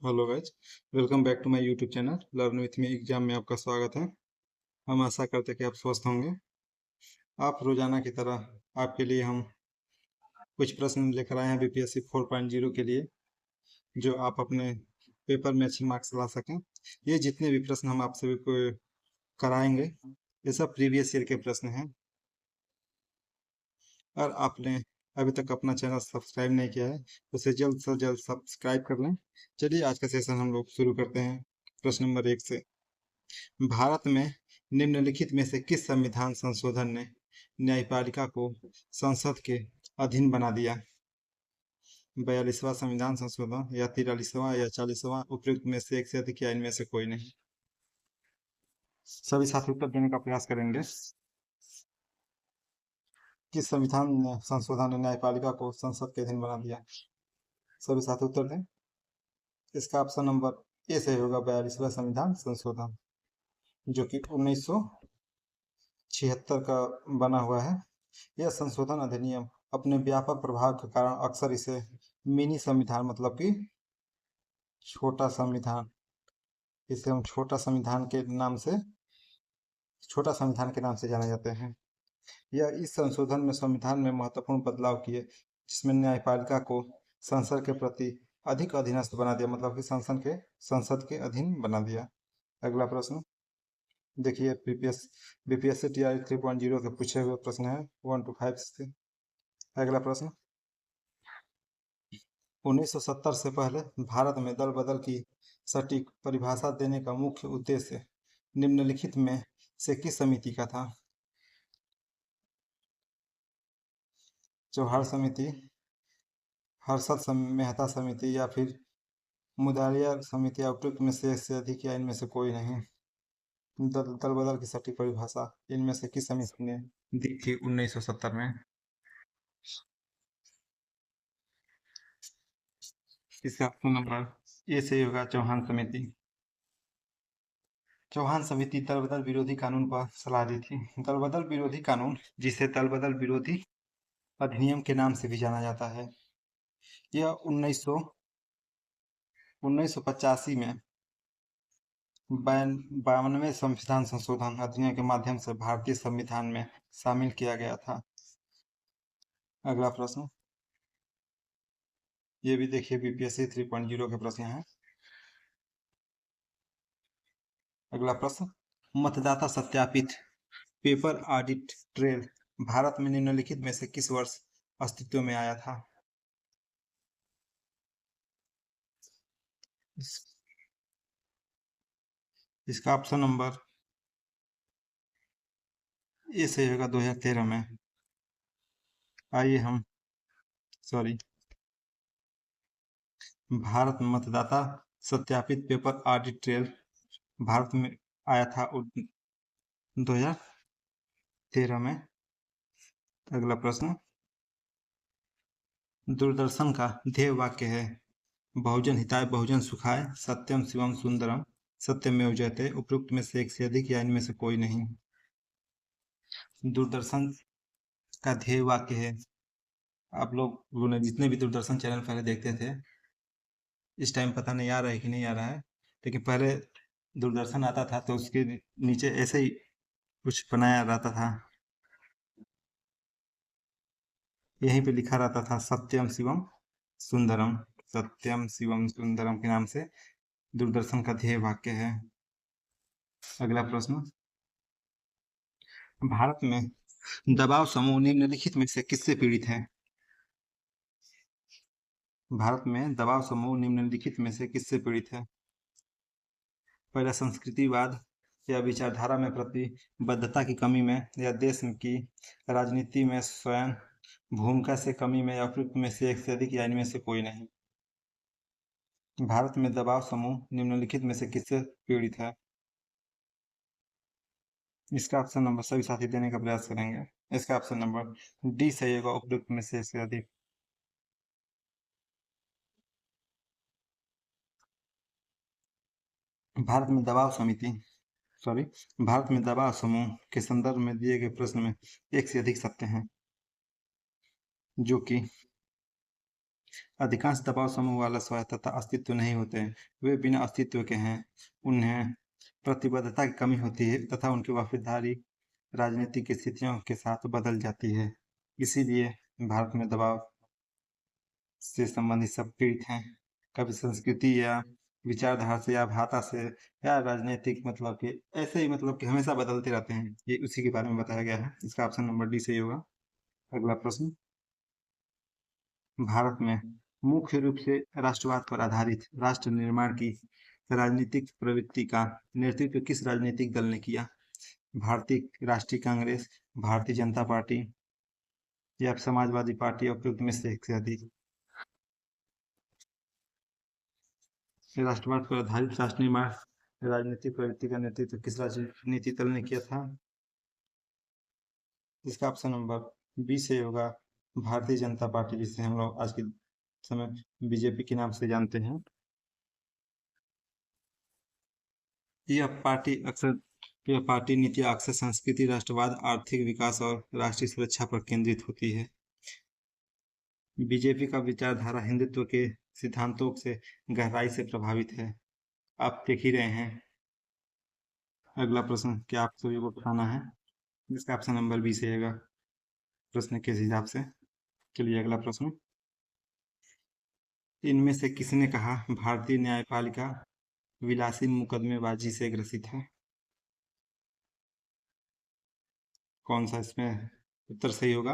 Hello guys, welcome back to my YouTube channel learn with me exam में आपका स्वागत है। हम आशा करते हैं कि आप स्वस्थ होंगे। आप रोजाना की तरह आपके लिए हम कुछ प्रश्न लेकर आए हैं बीपीएससी 4.0 के लिए, जो आप अपने पेपर में अच्छे मार्क्स ला सकें। ये जितने भी प्रश्न हम आपसे कराएंगे, ये सब प्रीवियस ईयर के प्रश्न हैं। और आपने अभी तक अपना चैनल सब्सक्राइब नहीं किया है तो उसे जल्द से जल्द सब्सक्राइब कर लें। चलिए आज का सेशन हम लोग शुरू करते हैं प्रश्न नंबर 1 से। भारत में निम्नलिखित में से किस संविधान संशोधन ने न्यायपालिका को संसद के अधीन बना दिया? 42वां संविधान संशोधन या 43वां या 40वां, उपयुक्त में से एक से अधिक या इनमें से कोई नहीं। सभी साथी उत्तर देने का प्रयास करेंगे। किस संविधान संशोधन ने न्यायपालिका को संसद के अधीन बना दिया? सभी साथी उत्तर दें। इसका ऑप्शन नंबर ए सही होगा, 42वां संविधान संशोधन, जो कि 1976 का बना हुआ है। यह संशोधन अधिनियम अपने व्यापक प्रभाव के कारण अक्सर इसे मिनी संविधान, मतलब कि छोटा संविधान, इसे हम छोटा संविधान के नाम से जाने जाते हैं। यह इस संशोधन में संविधान में महत्वपूर्ण बदलाव किए, जिसमें न्यायपालिका को संसद के प्रति अधिक अधीनस्थ बना दिया, मतलब कि संसद के अधीन बना दिया। अगला प्रश्न देखिए, बीपीएससी टीआरई 3.0 के पूछे हुए प्रश्न है 1 to 5 से। अगला प्रश्न, 1970 से पहले भारत में दल बदल की सटीक परिभाषा देने का मुख्य उद्देश्य निम्नलिखित में से किस समिति का था? चौहान समिति, हर्षद मेहता समिति या फिर मुदालिया समिति, उपयुक्त में से एक से अधिक या इनमें से कोई नहीं। दल बदल की सटीक परिभाषा इनमें से किस समिति ने दी थी 1970 में? इसका ऑप्शन नंबर ए सही होगा, चौहान समिति। चौहान समिति दल बदल विरोधी कानून पर सलाह दी थी। दल बदल विरोधी कानून, जिसे दल बदल विरोधी अधिनियम के नाम से भी जाना जाता है, यह 1985 में 52वें संविधान संशोधन अधिनियम के माध्यम से भारतीय संविधान में शामिल किया गया था। अगला प्रश्न, ये भी देखिए बीपीएससी 3.0 के प्रश्न हैं। अगला प्रश्न, मतदाता सत्यापित पेपर ऑडिट ट्रेल भारत में निम्नलिखित में से किस वर्ष अस्तित्व में आया था? इसका ऑप्शन नंबर ए सही होगा, 2013 में। आइए हम भारत में मतदाता सत्यापित पेपर ऑडिट ट्रेल भारत में आया था 2013 में। अगला प्रश्न, दूरदर्शन का ध्येय वाक्य है बहुजन हिताय बहुजन सुखाय सत्यम शिवम सुंदरम सत्यमेव जयते, उपयुक्त में से एक से अधिक या इनमें से कोई नहीं। दूरदर्शन का ध्येय वाक्य है, आप लोग ने जितने भी दूरदर्शन चैनल पहले देखते थे, इस टाइम पता नहीं आ रहा है कि नहीं आ रहा है, लेकिन पहले दूरदर्शन आता था तो उसके नीचे ऐसे ही कुछ बनाया रहता था, यहीं पे लिखा रहता था सत्यम शिवम सुंदरम। सत्यम शिवम सुंदरम के नाम से दूरदर्शन का ध्येय वाक्य है। अगला प्रश्न, भारत में दबाव समूह निम्नलिखित में से किससे पीड़ित है? भारत में दबाव समूह निम्नलिखित में से किससे पीड़ित है? पहला, संस्कृतिवाद या विचारधारा में प्रतिबद्धता की कमी में, या देश की राजनीति में स्वयं भूमिका से कमी में, या उपयुक्त में से एक से अधिक या इनमें से कोई नहीं। भारत में दबाव समूह निम्नलिखित में से किससे पीड़ित है? इसका ऑप्शन नंबर सभी साथी देने का प्रयास करेंगे। इसका ऑप्शन नंबर डी सही होगा, उपयुक्त में से अधिक। भारत में दबाव समूह के संदर्भ में दिए गए प्रश्न में एक से अधिक सत्य हैं, जो कि अधिकांश दबाव समूह वाला स्वायत्तता अस्तित्व नहीं होते हैं, वे बिना अस्तित्व के हैं। उन्हें प्रतिबद्धता की कमी होती है तथा उनकी वफादारी राजनीतिक स्थितियों के साथ बदल जाती है। इसीलिए भारत में दबाव से संबंधित सब पीड़ित हैं। कभी संस्कृति या विचारधारा से या भाषा से या राजनीतिक मतलब कि ऐसे ही मतलब कि हमेशा बदलते रहते हैं। ये उसी के बारे में बताया गया है। इसका ऑप्शन नंबर डी सही होगा। अगला प्रश्न, भारत में मुख्य रूप से राष्ट्रवाद पर आधारित राष्ट्र निर्माण की राजनीतिक प्रवृत्ति का नेतृत्व किस राजनीतिक दल ने किया? भारतीय राष्ट्रीय कांग्रेस, भारतीय जनता पार्टी या समाजवादी पार्टी, उपयुक्त में से एक से अधिक। राष्ट्रवाद पर आधारित राष्ट्र निर्माण राजनीतिक प्रवृत्ति का नेतृत्व किस राजनीतिक दल ने किया था? इसका ऑप्शन नंबर बी से होगा, भारतीय जनता पार्टी, जिसे हम लोग आज के समय बीजेपी के नाम से जानते हैं। यह पार्टी नीतियां अक्सर संस्कृति, राष्ट्रवाद, आर्थिक विकास और राष्ट्रीय सुरक्षा पर केंद्रित होती है। बीजेपी का विचारधारा हिंदुत्व के सिद्धांतों से गहराई से प्रभावित है। आप देख ही रहे हैं। अगला प्रश्न क्या आप सभी को बताना है? इसका ऑप्शन नंबर बी से होगा प्रश्न के हिसाब से। चलिए अगला प्रश्न, इनमें से किसने कहा भारतीय न्यायपालिका विलासी मुकदमेबाजी से ग्रसित है? कौन सा इसमें उत्तर सही होगा?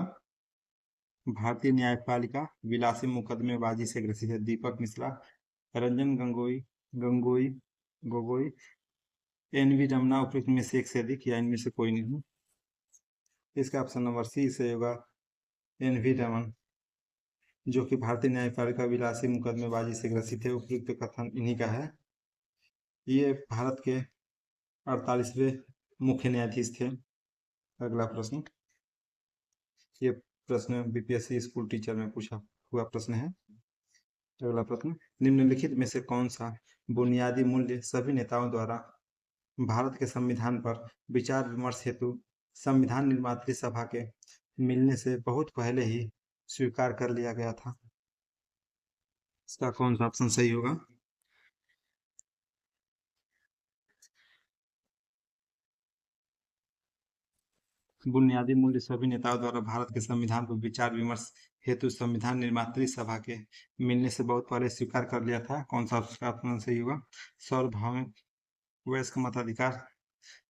भारतीय न्यायपालिका विलासी मुकदमेबाजी से ग्रसित है। दीपक मिश्रा, रंजन गंगोई गंगोई गोगोई, एन वी रमना, उपयुक्त में से एक से अधिक या इनमें से कोई नहीं। इसका ऑप्शन नंबर सी से होगा, एन वी रमन, जो कि भारतीय न्यायपालिका विलासी मुकदमेबाजी से ग्रसित है। उपयुक्त कथन इन्हीं का है। ये भारत के 48वें मुख्य न्यायाधीश थे। अगला प्रश्न, ये प्रश्न बीपीएससी स्कूल टीचर में पूछा हुआ प्रश्न है। अगला प्रश्न, निम्नलिखित में से कौन सा बुनियादी मूल्य सभी नेताओं द्वारा भारत के संविधान पर विचार विमर्श हेतु संविधान निर्मात्री सभा के मिलने से बहुत पहले ही स्वीकार कर लिया गया था? इसका कौन सा ऑप्शन सही होगा? बुनियादी मूल्य सभी नेताओं द्वारा भारत के संविधान पर विचार विमर्श हेतु संविधान निर्मात्री सभा के मिलने से बहुत पहले स्वीकार कर लिया था। कौन सा ऑप्शन सही होगा? सार्वभौमिक वयस्क मताधिकार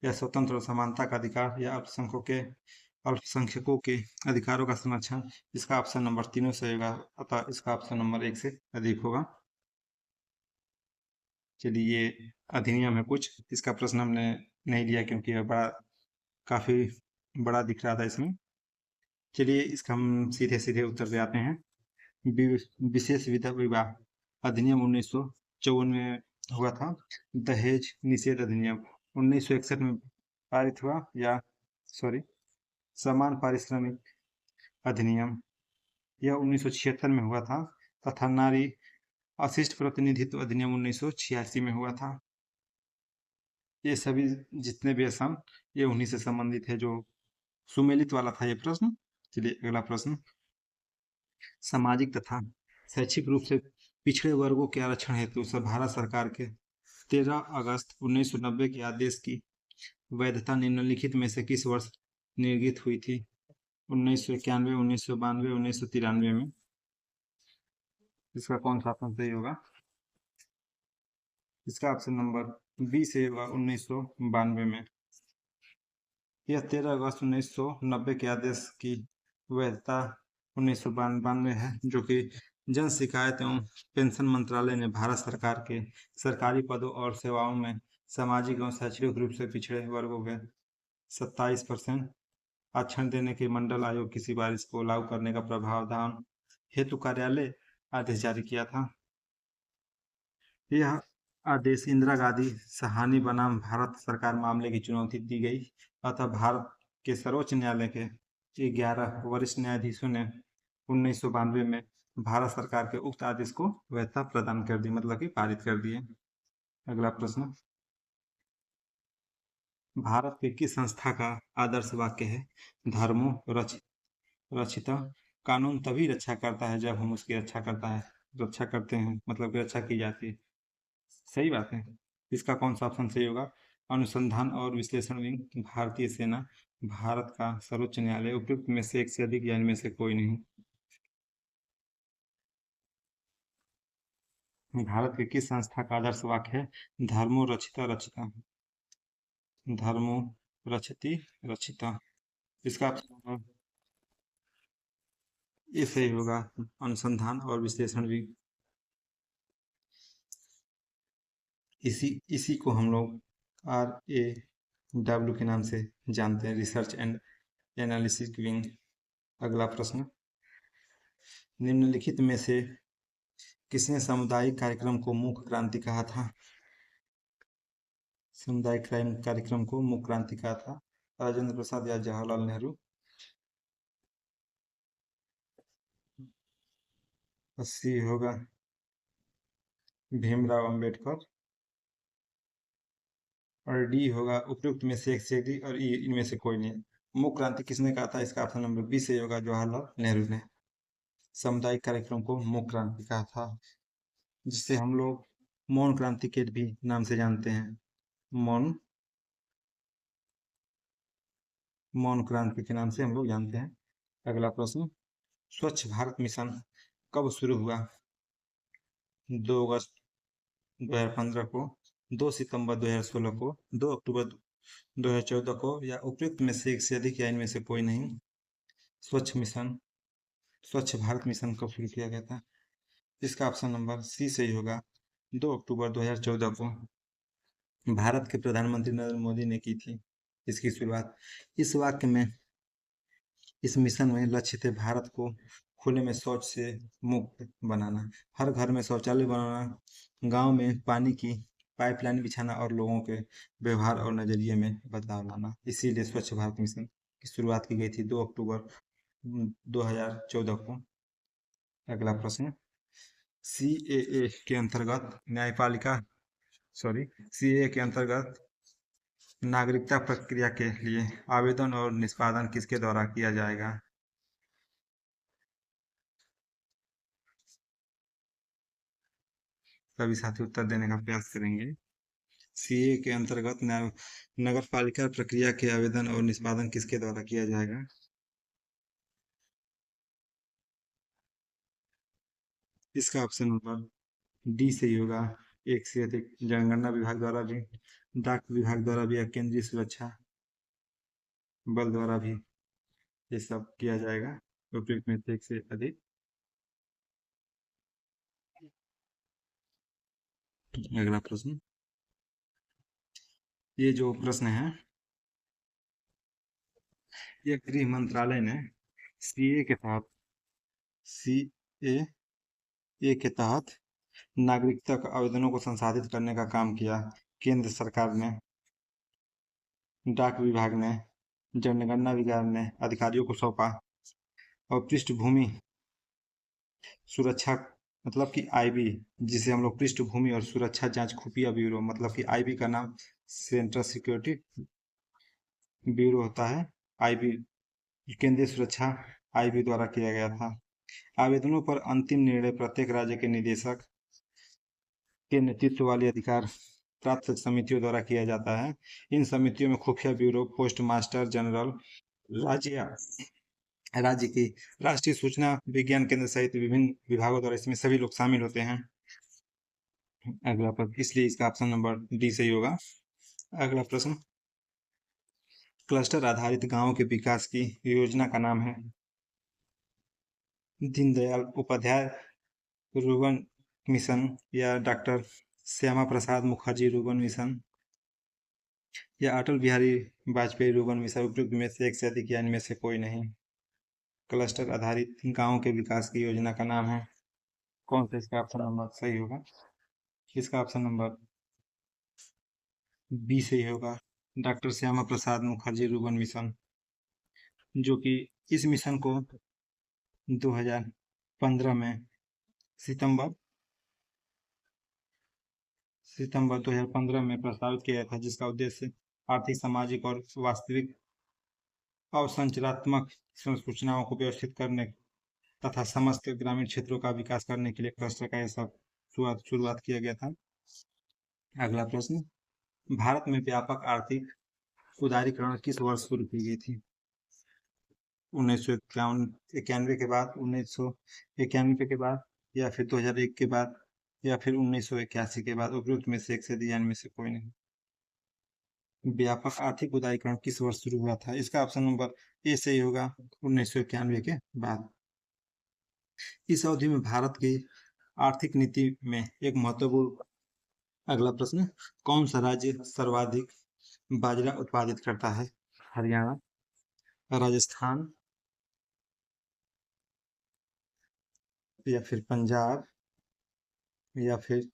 या स्वतंत्र और समानता का अधिकार या अल्पसंख्यकों के अधिकारों का संरक्षण। इसका ऑप्शन नंबर तीनों सही होगा, अतः इसका ऑप्शन नंबर एक से अधिक होगा। चलिए ये अधिनियम है कुछ, इसका प्रश्न हमने नहीं लिया क्योंकि यह काफी बड़ा दिख रहा था इसमें। चलिए इसका हम सीधे सीधे उत्तर पे आते हैं। विशेष विधवा विवाह अधिनियम 1954 में हुआ था। दहेज निषेध अधिनियम 1961 में पारित हुआ, या समान पारिश्रमिक अधिनियम यह 1976 में हुआ था, तथा नारी अशिष्ट प्रतिनिधित्व अधिनियम 1986 में हुआ था। ये सभी जितने भी असम ये उन्हीं से संबंधित है, जो सुमेलित वाला था ये प्रश्न। चलिए अगला प्रश्न, सामाजिक तथा शैक्षिक रूप से पिछड़े वर्गों के आरक्षण हेतु भारत सरकार के 13 अगस्त 1990 के आदेश की वैधता निम्नलिखित में से किस वर्ष निर्गत हुई थी? 1991, 1992, 1993 में। इसका कौन सा ऑप्शन सही होगा? इसका ऑप्शन नंबर बी से होगा, 1992 में। यह 13 अगस्त 1990 के आदेश की वैधता 1992 है, जो कि जन शिकायत एवं पेंशन मंत्रालय ने भारत सरकार के सरकारी पदों और सेवाओं में सामाजिक एवं शैक्षणिक रूप से पिछड़े वर्गों के 27% आरक्षण देने के मंडल आयोग की सिफारिश को लागू करने का प्रावधान हेतु कार्यालय आदेश जारी किया था। यह आदेश इंदिरा गांधी सहानी बनाम भारत सरकार मामले की चुनौती दी गई, अतः भारत के सर्वोच्च न्यायालय के 11 वरिष्ठ न्यायाधीशों ने 1992 में भारत सरकार के उक्त आदेश को वैधता प्रदान कर दी, मतलब कि पारित कर दिए। अगला प्रश्न, भारत के किस संस्था का आदर्श वाक्य है, धर्मो रक्षिता कानून तभी रक्षा करता है जब हम उसकी रक्षा करते हैं, मतलब कि रक्षा की जाती है। सही बात है। इसका कौन सा ऑप्शन सही होगा? अनुसंधान और विश्लेषण विंग, भारतीय सेना, भारत का सर्वोच्च न्यायालय, उपयुक्त में से एक से अधिक या इनमें से कोई नहीं। भारत के किस संस्था का आदर्श वाक्य है धर्मो रक्षिता रक्षिता? धर्मो रक्षति रक्षिता। इसका ये सही होगा, अनुसंधान और विश्लेषण विंग। इसी इसी को हम लोग RAW के नाम से जानते हैं, रिसर्च एंड एनालिसिस विंग। अगला प्रश्न, निम्नलिखित में से किसने सामुदायिक कार्यक्रम को मुख्य क्रांति कहा था? सामुदायिक कार्यक्रम को मुख्य क्रांति कहा था, राजेंद्र प्रसाद या जवाहरलाल नेहरू? 80 होगा भीमराव अंबेडकर, और डी होगा उपयुक्त में से एक से अधिक और इनमें से कोई नहीं। मुख्य क्रांति किसने कहा था? इसका ऑप्शन नंबर बी सही होगा, जवाहरलाल नेहरू ने सामुदायिक कार्यक्रम को मुख्य क्रांति कहा था, जिसे हम लोग मौन क्रांति के भी नाम से जानते हैं। मौन मौन क्रांति के नाम से हम लोग जानते हैं। अगला प्रश्न, स्वच्छ भारत मिशन कब शुरू हुआ? 2 अगस्त 2015 को, 2 सितंबर 2016 को, 2 अक्टूबर 2014 को, या उपयुक्त में से एक से अधिक या इनमें से कोई नहीं। स्वच्छ भारत मिशन कब शुरू किया गया था? इसका ऑप्शन नंबर सी सही होगा, 2 अक्टूबर 2014 को भारत के प्रधानमंत्री नरेंद्र मोदी ने की थी इसकी शुरुआत। इस मिशन में लक्ष्य थे भारत को खुले में शौच से मुक्त बनाना, हर घर में शौचालय बनाना, गांव में पानी की पाइपलाइन बिछाना और लोगों के व्यवहार और नजरिए में बदलाव लाना। इसीलिए स्वच्छ भारत मिशन की शुरुआत की गई थी 2 अक्टूबर 2014 को। अगला प्रश्न, CAA के अंतर्गत CAA के अंतर्गत नागरिकता प्रक्रिया के लिए आवेदन और निष्पादन किसके द्वारा किया जाएगा? सभी साथी उत्तर देने का प्रयास करेंगे। CAA के अंतर्गत नगर पालिका प्रक्रिया के आवेदन और निष्पादन किसके द्वारा किया जाएगा? इसका ऑप्शन नंबर डी सही होगा, एक से अधिक, जनगणना विभाग द्वारा भी, डाक विभाग द्वारा भी, या केंद्रीय सुरक्षा बल द्वारा भी ये सब किया जाएगा, उपयुक्त में से एक से अधिक। अगला प्रश्न, ये जो प्रश्न है ये गृह मंत्रालय ने सीए के तहत के तहत नागरिकता आवेदनों को संसाधित करने का काम किया। केंद्र सरकार ने, डाक विभाग ने, जनगणना विभाग ने अधिकारियों को सौंपा, और पृष्ठभूमि सुरक्षा मतलब कि आईबी, जिसे हम लोग पृष्ठभूमि और सुरक्षा जांच खुफिया ब्यूरो, मतलब कि आईबी का नाम सेंट्रल सिक्योरिटी ब्यूरो होता है, आईबी केंद्रीय सुरक्षा आईबी द्वारा किया गया था। आवेदनों पर अंतिम निर्णय प्रत्येक राज्य के निदेशक के नेतृत्व वाली अधिकार प्राप्त समितियों द्वारा किया जाता है। इन समितियों में खुफिया ब्यूरो, पोस्ट मास्टर जनरल, राज्य राज्य की राष्ट्रीय सूचना विज्ञान केंद्र सहित विभिन्न विभागों द्वारा इसमें सभी लोग शामिल होते हैं। अगला प्रश्न, इसलिए इसका ऑप्शन नंबर डी सही होगा। अगला प्रश्न, क्लस्टर आधारित गांवों के विकास की योजना का नाम है दीनदयाल उपाध्याय रुर्बन मिशन, या doctor Shyama Prasad Mukherjee rurban mission, या अटल बिहारी वाजपेयी रुर्बन मिशन? उपयुक्त में से एक से अधिक या इनमें से कोई नहीं। क्लस्टर आधारित गांवों के विकास की योजना का नाम है कौन सा? इसका ऑप्शन नंबर सही होगा, इसका ऑप्शन नंबर बी सही होगा, doctor Shyama Prasad Mukherjee rurban mission, जो कि इस मिशन को 2015 में सितंबर 2015 में प्रस्तावित किया था, जिसका उद्देश्य आर्थिक, सामाजिक और वास्तविक अवसंरचनात्मक संसूचनाओं को व्यवस्थित करने तथा समस्त ग्रामीण क्षेत्रों का विकास करने के लिए क्लस्टर का यह सब शुरुआत किया गया था। अगला प्रश्न, भारत में व्यापक आर्थिक उदारीकरण किस वर्ष शुरू की गई थी? 1991 के बाद, 1991 के बाद, या फिर 2001 के बाद, या फिर 1981 के बाद? उपयुक्त में से एक से दिया, इनमें से कोई नहीं। व्यापक आर्थिक उदारीकरण किस वर्ष शुरू हुआ था? इसका ऑप्शन नंबर ए सही होगा, 1991 के बाद। इस अवधि में भारत की आर्थिक नीति में एक महत्वपूर्ण। अगला प्रश्न, कौन सा राज्य सर्वाधिक बाजरा उत्पादित करता है? हरियाणा, राजस्थान, या फिर पंजाब, या फिर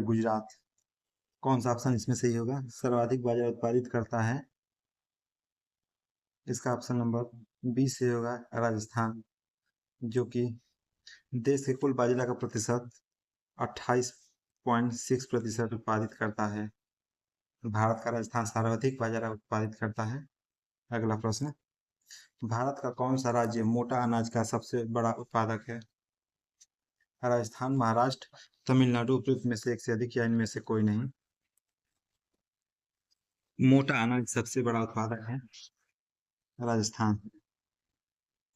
गुजरात? कौन सा ऑप्शन इसमें सही होगा? सर्वाधिक बाजरा उत्पादित करता है, इसका ऑप्शन नंबर बी से होगा, राजस्थान, जो कि देश के कुल बाजरा का प्रतिशत 28.6% उत्पादित करता है। भारत का राजस्थान सर्वाधिक बाजरा उत्पादित करता है। अगला प्रश्न, भारत का कौन सा राज्य मोटा अनाज का सबसे बड़ा उत्पादक है? राजस्थान, महाराष्ट्र, तमिलनाडु? उपयुक्त में से एक से अधिक, या इनमें से कोई नहीं? मोटा अनाज सबसे बड़ा उत्पादक है राजस्थान,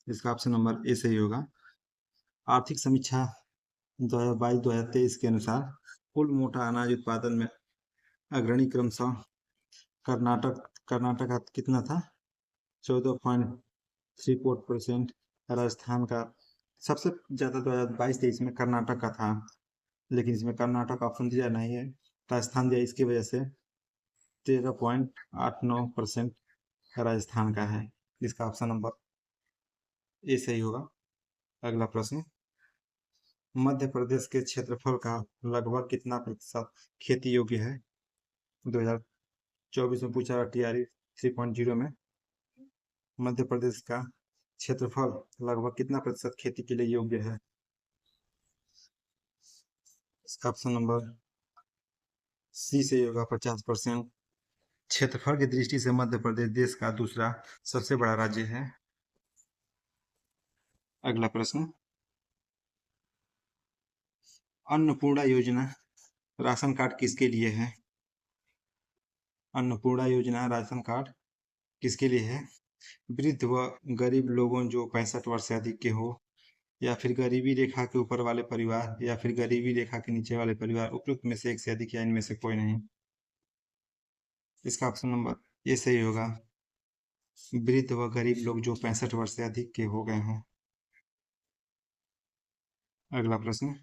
इसका ऑप्शन नंबर ए सही होगा। आर्थिक समीक्षा 2022-2023 के अनुसार कुल मोटा अनाज उत्पादन में अग्रणी क्रमशः कर्नाटक का कितना था? 14.34%। राजस्थान का सबसे ज्यादा 2022-23 में कर्नाटक का था, लेकिन इसमें कर्नाटक ऑप्शन दिया नहीं है, राजस्थान दिया, इसकी वजह से 13.89% राजस्थान का है, इसका ऑप्शन नंबर ए सही होगा। अगला प्रश्न, मध्य प्रदेश के क्षेत्रफल का लगभग कितना प्रतिशत खेती योग्य है? 2024 में पूछा टीआरई 3.0 में मध्य प्रदेश का क्षेत्रफल लगभग कितना प्रतिशत खेती के लिए योग्य है? इसका ऑप्शन नंबर सी से होगा, 50%। क्षेत्रफल की दृष्टि से मध्य प्रदेश देश का दूसरा सबसे बड़ा राज्य है। अगला प्रश्न, अन्नपूर्णा योजना राशन कार्ड किसके लिए है? अन्नपूर्णा योजना राशन कार्ड किसके लिए है? वृद्ध व गरीब लोगों जो 65 वर्ष से अधिक के हो, या फिर गरीबी रेखा के ऊपर वाले परिवार, या फिर गरीबी रेखा के नीचे वाले परिवार? उपयुक्त में से एक से अधिक, या इनमें से कोई नहीं? इसका ऑप्शन नंबर ये सही होगा, वृद्ध व गरीब लोग जो 65 वर्ष से अधिक के हो गए हों। अगला प्रश्न,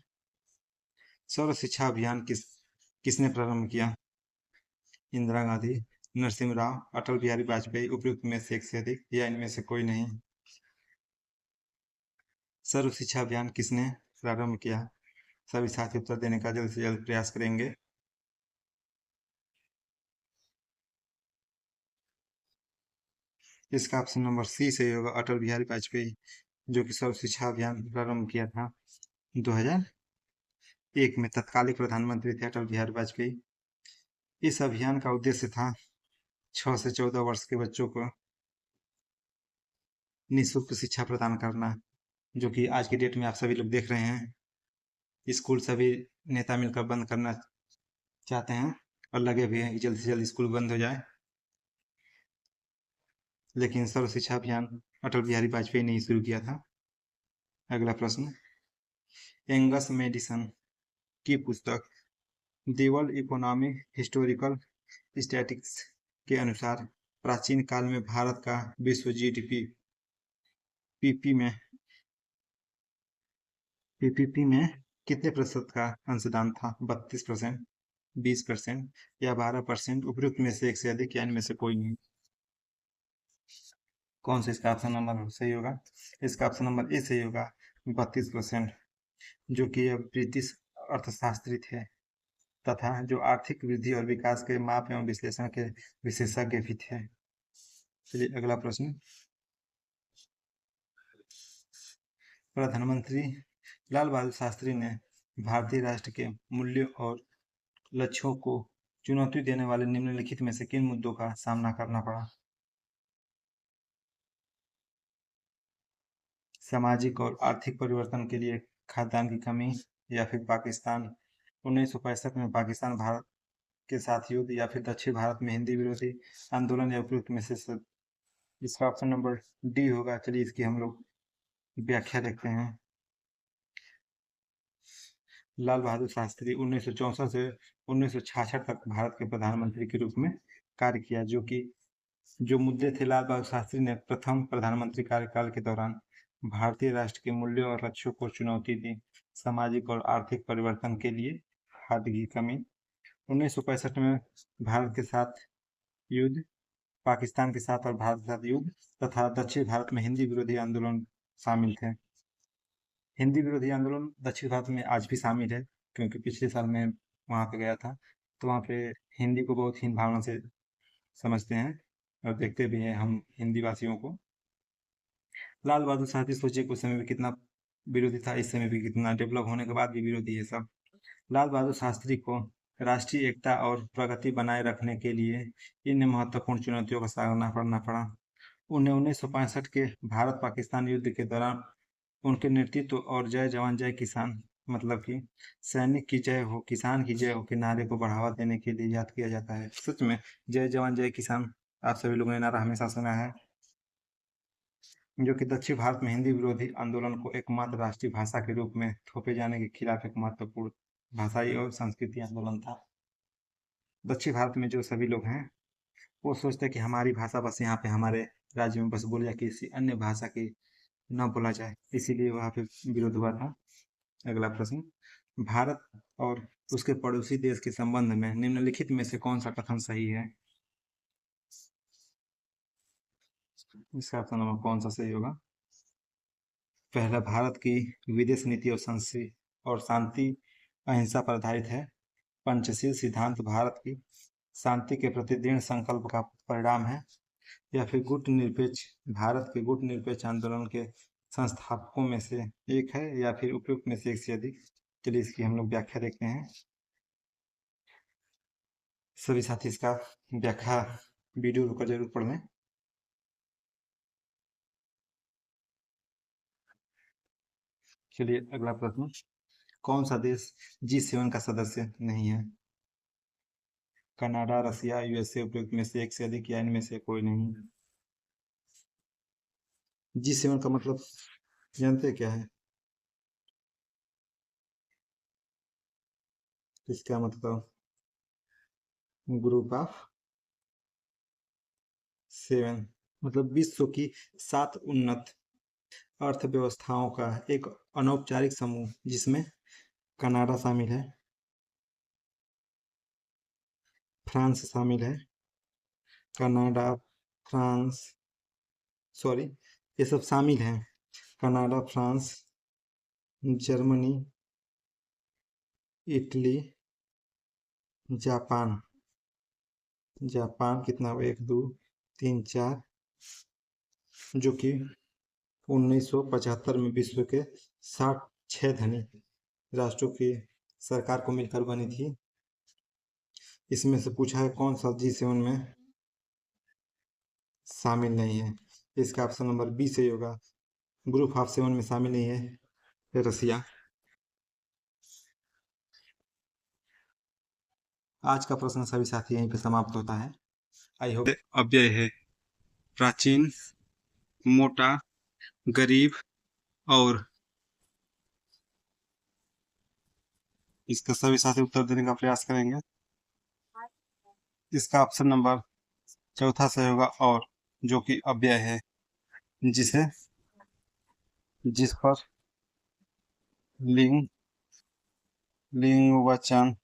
सर्व शिक्षा अभियान किसने प्रारंभ किया? इंदिरा गांधी, नरसिंह राव, अटल बिहारी वाजपेयी? उपयुक्त में से एक से अधिक, या इनमें से कोई नहीं? सर्व शिक्षा अभियान किसने प्रारंभ किया? सभी साथी उत्तर देने का जल्द से जल्द प्रयास करेंगे। इसका ऑप्शन नंबर सी से होगा, अटल बिहारी वाजपेयी, जो कि सर्व शिक्षा अभियान प्रारंभ किया था 2001 में। तत्कालीन प्रधानमंत्री थे अटल बिहारी वाजपेयी। इस अभियान का उद्देश्य था 6 से 14 वर्ष के बच्चों को निःशुल्क शिक्षा प्रदान करना, जो कि आज की डेट में आप सभी लोग देख रहे हैं। स्कूल सभी नेता मिलकर बंद करना चाहते हैं और लगे भी हैं कि जल्द से जल्द स्कूल बंद हो जाए, लेकिन सर्व शिक्षा अभियान अटल बिहारी वाजपेयी ने ही शुरू किया था। अगला प्रश्न, एंगस मेडिसन की पुस्तक the world economic historical statistics के अनुसार प्राचीन काल में भारत का विश्व जीडीपी पीपीपी में कितने प्रतिशत का अंशदान था? 32%, 20%, या 12%? उपयुक्त में से एक से अधिक, या इनमें से कोई नहीं? कौन सा इसका ऑप्शन नंबर सही होगा? इसका ऑप्शन नंबर ए सही होगा, 32%, जो कि अब ब्रिटिश अर्थशास्त्री थे तथा जो आर्थिक वृद्धि और विकास के माप एवं विश्लेषण के विशेषज्ञ भी थे। चलिए अगला प्रश्न, प्रधानमंत्री लाल बहादुर शास्त्री ने भारतीय राष्ट्र के मूल्यों और लक्ष्यों को चुनौती देने वाले निम्नलिखित में से किन मुद्दों का सामना करना पड़ा? सामाजिक और आर्थिक परिवर्तन के लिए खाद्यान्न की कमी, या फिर पाकिस्तान 1965 में पाकिस्तान भारत के साथ युद्ध, या फिर दक्षिण भारत में हिंदी विरोधी आंदोलन, या उपयुक्त में से इसका ऑप्शन नंबर डी होगा। चलिए इसकी हम लोग व्याख्या देखते हैं। लाल बहादुर शास्त्री 1964 से 1966 तक भारत के प्रधानमंत्री के रूप में कार्य किया। जो मुद्दे थे, लाल बहादुर शास्त्री ने प्रथम प्रधानमंत्री कार्यकाल के दौरान भारतीय राष्ट्र के मूल्यों और लक्ष्यों को चुनौती दी। सामाजिक और आर्थिक परिवर्तन के लिए खाद्य की कमी, 1965 में भारत के साथ युद्ध, पाकिस्तान के साथ और भारत के साथ युद्ध, तथा दक्षिण भारत में हिंदी विरोधी आंदोलन शामिल थे। हिंदी विरोधी आंदोलन दक्षिण भारत में आज भी शामिल है, क्योंकि पिछले साल मैं वहाँ पे गया था, तो वहाँ पे हिंदी को बहुत हीन भावना से समझते हैं और देखते भी हैं हम हिंदी वासियों को। लाल बहादुर शास्त्री सोचिए उस समय भी कितना विरोधी था, इस समय भी कितना डेवलप होने के बाद भी विरोधी है सब। लाल बहादुर शास्त्री को राष्ट्रीय एकता और प्रगति बनाए रखने के लिए इन महत्वपूर्ण चुनौतियों का सामना करना पड़ा। उन्हें 1965 के भारत पाकिस्तान युद्ध के दौरान उनके नेतृत्व और जय जवान जय किसान, मतलब कि सैनिक की जय हो किसान की जय हो के नारे को बढ़ावा देने के लिए याद किया जाता है। सच में जय जवान जय किसान आप सभी लोगों ने नारा हमेशा सुना है। जो कि दक्षिण भारत में हिंदी विरोधी आंदोलन को एकमात्र राष्ट्रीय भाषा के रूप में थोपे जाने के खिलाफ एक महत्वपूर्ण भाषाई और संस्कृति आंदोलन था। दक्षिण भारत में जो सभी लोग हैं वो सोचते हैं कि हमारी भाषा बस यहाँ पे हमारे राज्य में बस बोली जाए, किसी अन्य भाषा की न बोला जाए, इसीलिए वहाँ पे विरोध हुआ था। अगला प्रश्न, भारत और उसके पड़ोसी देश के संबंध में निम्नलिखित में से कौन सा कथन सही है? इसका ऑप्शन नंबर कौन सा सही होगा? पहला, भारत की विदेश नीति और शांति अहिंसा पर आधारित है। पंचशील सिद्धांत भारत की शांति के प्रति दृढ़ संकल्प का परिणाम है। या फिर भारत के गुट निरपेक्ष आंदोलन के संस्थापकों में से एक है, या फिर उपयुक्त में से एक से अधिक। चलिए इसकी हम लोग व्याख्या देखते हैं। सभी साथी इसका व्याख्या वीडियो को जरूर पढ़ लें। चलिए अगला प्रश्न, कौन सा देश G7 का सदस्य नहीं है? कनाडा, रसिया, यूएसए, उपयुक्त में से एक से अधिक, या इनमें से कोई नहीं। G7 का मतलब जानते क्या है? इसका मतलब ग्रुप ऑफ 7, मतलब विश्व की 7 उन्नत अर्थव्यवस्थाओं का एक अनौपचारिक समूह, जिसमें कनाडा शामिल है, फ्रांस शामिल है, कनाडा, फ्रांस, सॉरी, ये सब शामिल हैं। Canada, France, Germany, Italy, Japan. Japan कितना? 1 2 3 4, जो कि 1975 में विश्व के 6 धनी राष्ट्रों की सरकार को मिलकर बनी थी। इसमें से पूछा है कौन सा G7 में शामिल नहीं है। इसका ऑप्शन नंबर बी सही होगा। ग्रुप ऑफ 7 में शामिल नहीं है रसिया। आज का प्रश्न सभी साथी यहीं पे समाप्त होता है। आई होप अव्यय है, प्राचीन, मोटा, गरीब और इसका सभी साथी उत्तर देने का प्रयास करेंगे। इसका ऑप्शन नंबर चौथा सही होगा, और जो कि अव्यय है, जिस पर लिंग, वचन,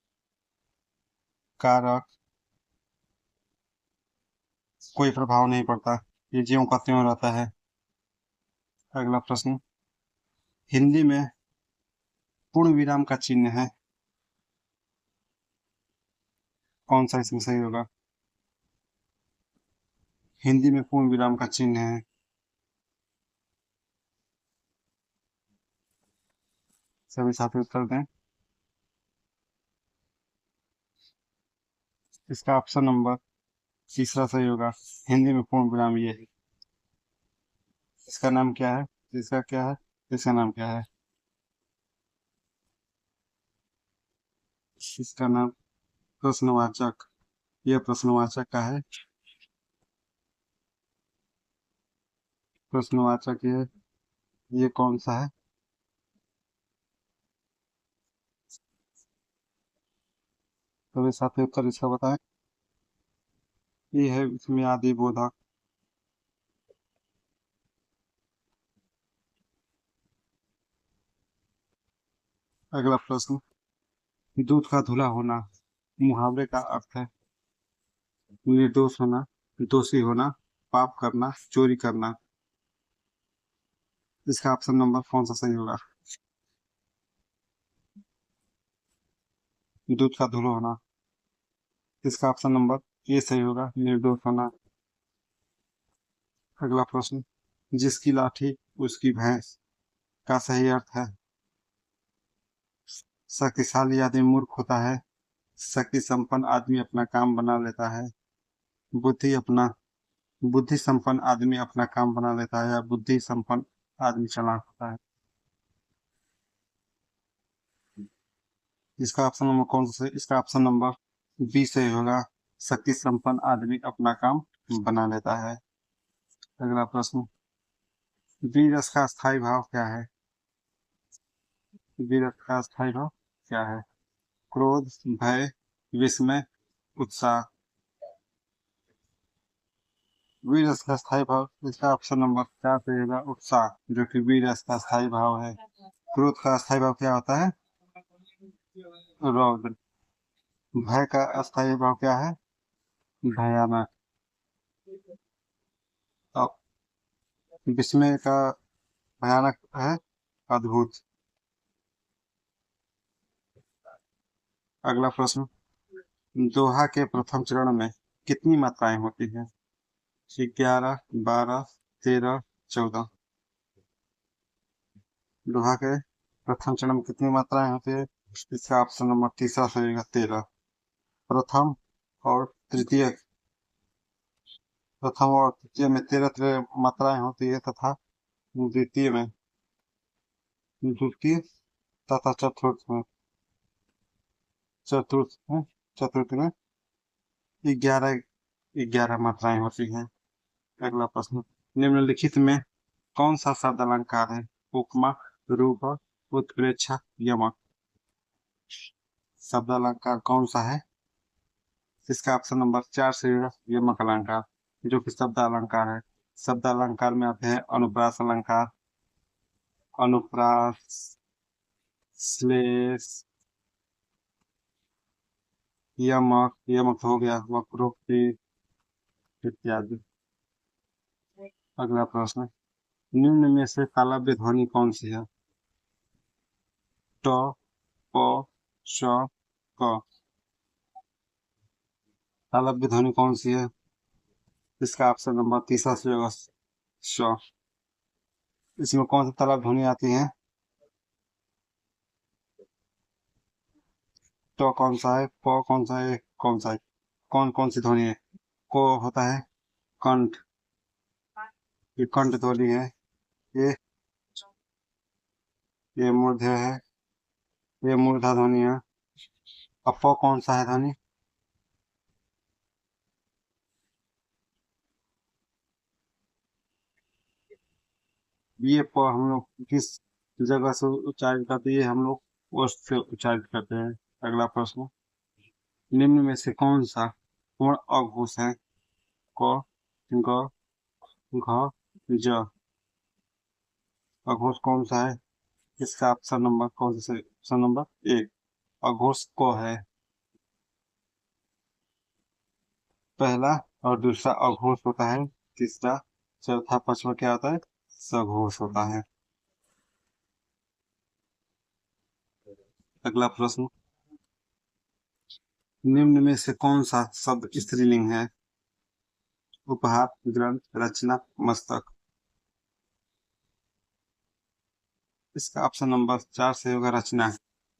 कारक कोई प्रभाव नहीं पड़ता, ये ज्यों का त्यों रहता है। अगला प्रश्न, हिंदी में पूर्ण विराम का चिन्ह है, कौन सा इसमें सही होगा? हिंदी में पूर्ण विराम का चिन्ह है, सभी साथी उत्तर दें। इसका ऑप्शन नंबर तीसरा सही होगा, हिंदी में पूर्ण विराम ये है। इसका नाम क्या है? इसका क्या है, इसका नाम क्या है? इसका नाम प्रश्नवाचक। यह प्रश्नवाचक का है। प्रश्नवाचक ये कौन सा है? सभी साथी उत्तर इसका बताएं। ये है इसमें आदि बोधक। अगला प्रश्न, दूध का धुला होना मुहावरे का अर्थ है निर्दोष होना, दोषी होना, पाप करना, चोरी करना। इसका ऑप्शन नंबर कौन सा सही होगा? दूध का धुला होना। इसका ऑप्शन नंबर ए सही होगा, निर्दोष होना। अगला प्रश्न, जिसकी लाठी उसकी भैंस का सही अर्थ है शक्तिशाली आदमी मूर्ख होता है, शक्ति संपन्न आदमी अपना काम बना लेता है, बुद्धि अपना बुद्धि संपन्न आदमी अपना काम बना लेता है, या बुद्धि संपन्न आदमी चालाक होता है। इसका ऑप्शन नंबर कौन सा है? इसका ऑप्शन नंबर बी सही होगा, शक्ति संपन्न आदमी अपना काम बना लेता है। अगला प्रश्न, वीर रस का स्थायी भाव क्या है? वीर रस का स्थायी भाव क्या है? क्रोध, भय, विस्मय, उत्साह। वीर रस का स्थायी भाव, इसका ऑप्शन नंबर क्या सही होगा? उत्साह, जो कि वीर रस का स्थायी भाव है। क्रोध का स्थायी भाव क्या होता है? रौद्र। भय का अस्थायी भाव क्या है? भयानक। और विस्मय का भयानक है अद्भुत। अगला प्रश्न, दोहा के प्रथम चरण में कितनी मात्राएं होती हैं? 11, 12, 13, 14। दोहा के प्रथम चरण में कितनी मात्राएं होती है? इसका ऑप्शन नंबर तीसरा सही होगा, 13। प्रथम और तृतीय प्रथम और तृतीय में 13 मात्राएं होती है, तथा द्वितीय में द्वितीय तथा चतुर्थ में चतुर्थ में 11 11 मात्राएं होती हैं। अगला प्रश्न, निम्नलिखित में कौन सा शब्द अलंकार है? उपमा, रूप, उत्प्रेक्षा, यमक। शब्द अलंकार कौन सा है? इसका ऑप्शन नंबर 4 से होगा, यमक अलंकार, जो कि शब्द अलंकार है। शब्द अलंकार में आते हैं अनुप्रास अलंकार, अनुप्रास, श्लेष, यमक, यमक हो गया, वक्रोक्ति इत्यादि। अगला प्रश्न, निम्न में से तालव्य ध्वनि कौन सी है? ट, प, श, क। तालव्य ध्वनि कौन सी है? इसका ऑप्शन नंबर तीसरा से होगा, श। इसमें कौन सी तालव्य ध्वनि आती है? ट कौन सा है, प कौन सा है, कौन सा है? कौन कौन सी ध्वनि है? को होता है कंठ, ये कंठ ध्वनि है। ये ये मूर्धन्य है, ये मूर्धा ध्वनि है। अब प कौन सा है ध्वनि? ये प हम लोग किस जगह से उच्चारित करते हैं? ये हम लोग ओष्ठ से उच्चारित करते हैं। अगला प्रश्न, निम्न में से कौन सा पूर्ण अघोष है? क, ग, घ, ज। अघोष कौन सा है? इसका ऑप्शन नंबर कौन सा? ऑप्शन नंबर 1 अघोष को है। पहला और दूसरा अघोष होता है, तीसरा चौथा पांचवा क्या होता है? सघोष होता है। अगला प्रश्न, निम्न में से कौन सा शब्द स्त्रीलिंग है? उपहार, ग्रंथ, रचना, मस्तक। इसका ऑप्शन नंबर 4 से होगा, रचना।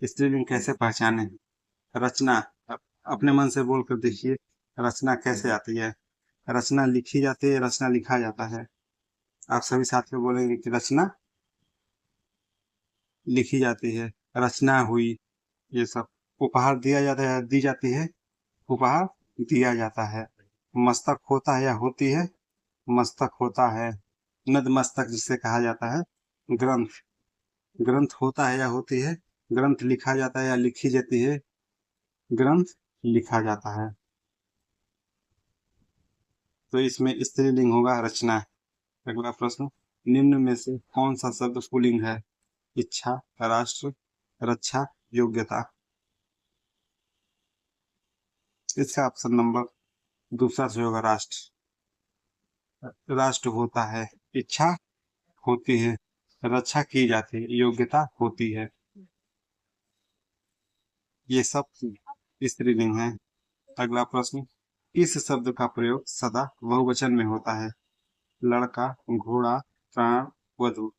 स्त्रीलिंग कैसे पहचाने? रचना, अपने मन से बोल कर देखिए, रचना कैसे आती है? रचना लिखी जाती है, रचना लिखा जाता है? आप सभी साथियों बोलेंगे कि रचना लिखी जाती है, रचना हुई, ये सब। उपहार दिया जाता है, दी जाती है, उपहार दिया जाता है। मस्तक होता है या होती है, मस्तक होता है। नतमस्तक जिसे कहा जाता है। ग्रंथ, ग्रंथ होता है या होती है, ग्रंथ लिखा जाता है या लिखी जाती है, ग्रंथ लिखा जाता है। तो इसमें स्त्रीलिंग होगा रचना। अगला प्रश्न, निम्न में से कौन सा शब्द पुल्लिंग है? इच्छा, राष्ट्र, रक्षा, योग्यता। इसका ऑप्शन नंबर दूसरा से होगा राष्ट्र। राष्ट्र होता है, इच्छा होती है, रक्षा की जाती है, योग्यता होती है। ये सब स्त्रीलिंग है। अगला प्रश्न, किस शब्द का प्रयोग सदा बहुवचन में होता है? लड़का, घोड़ा, प्राण, वधु।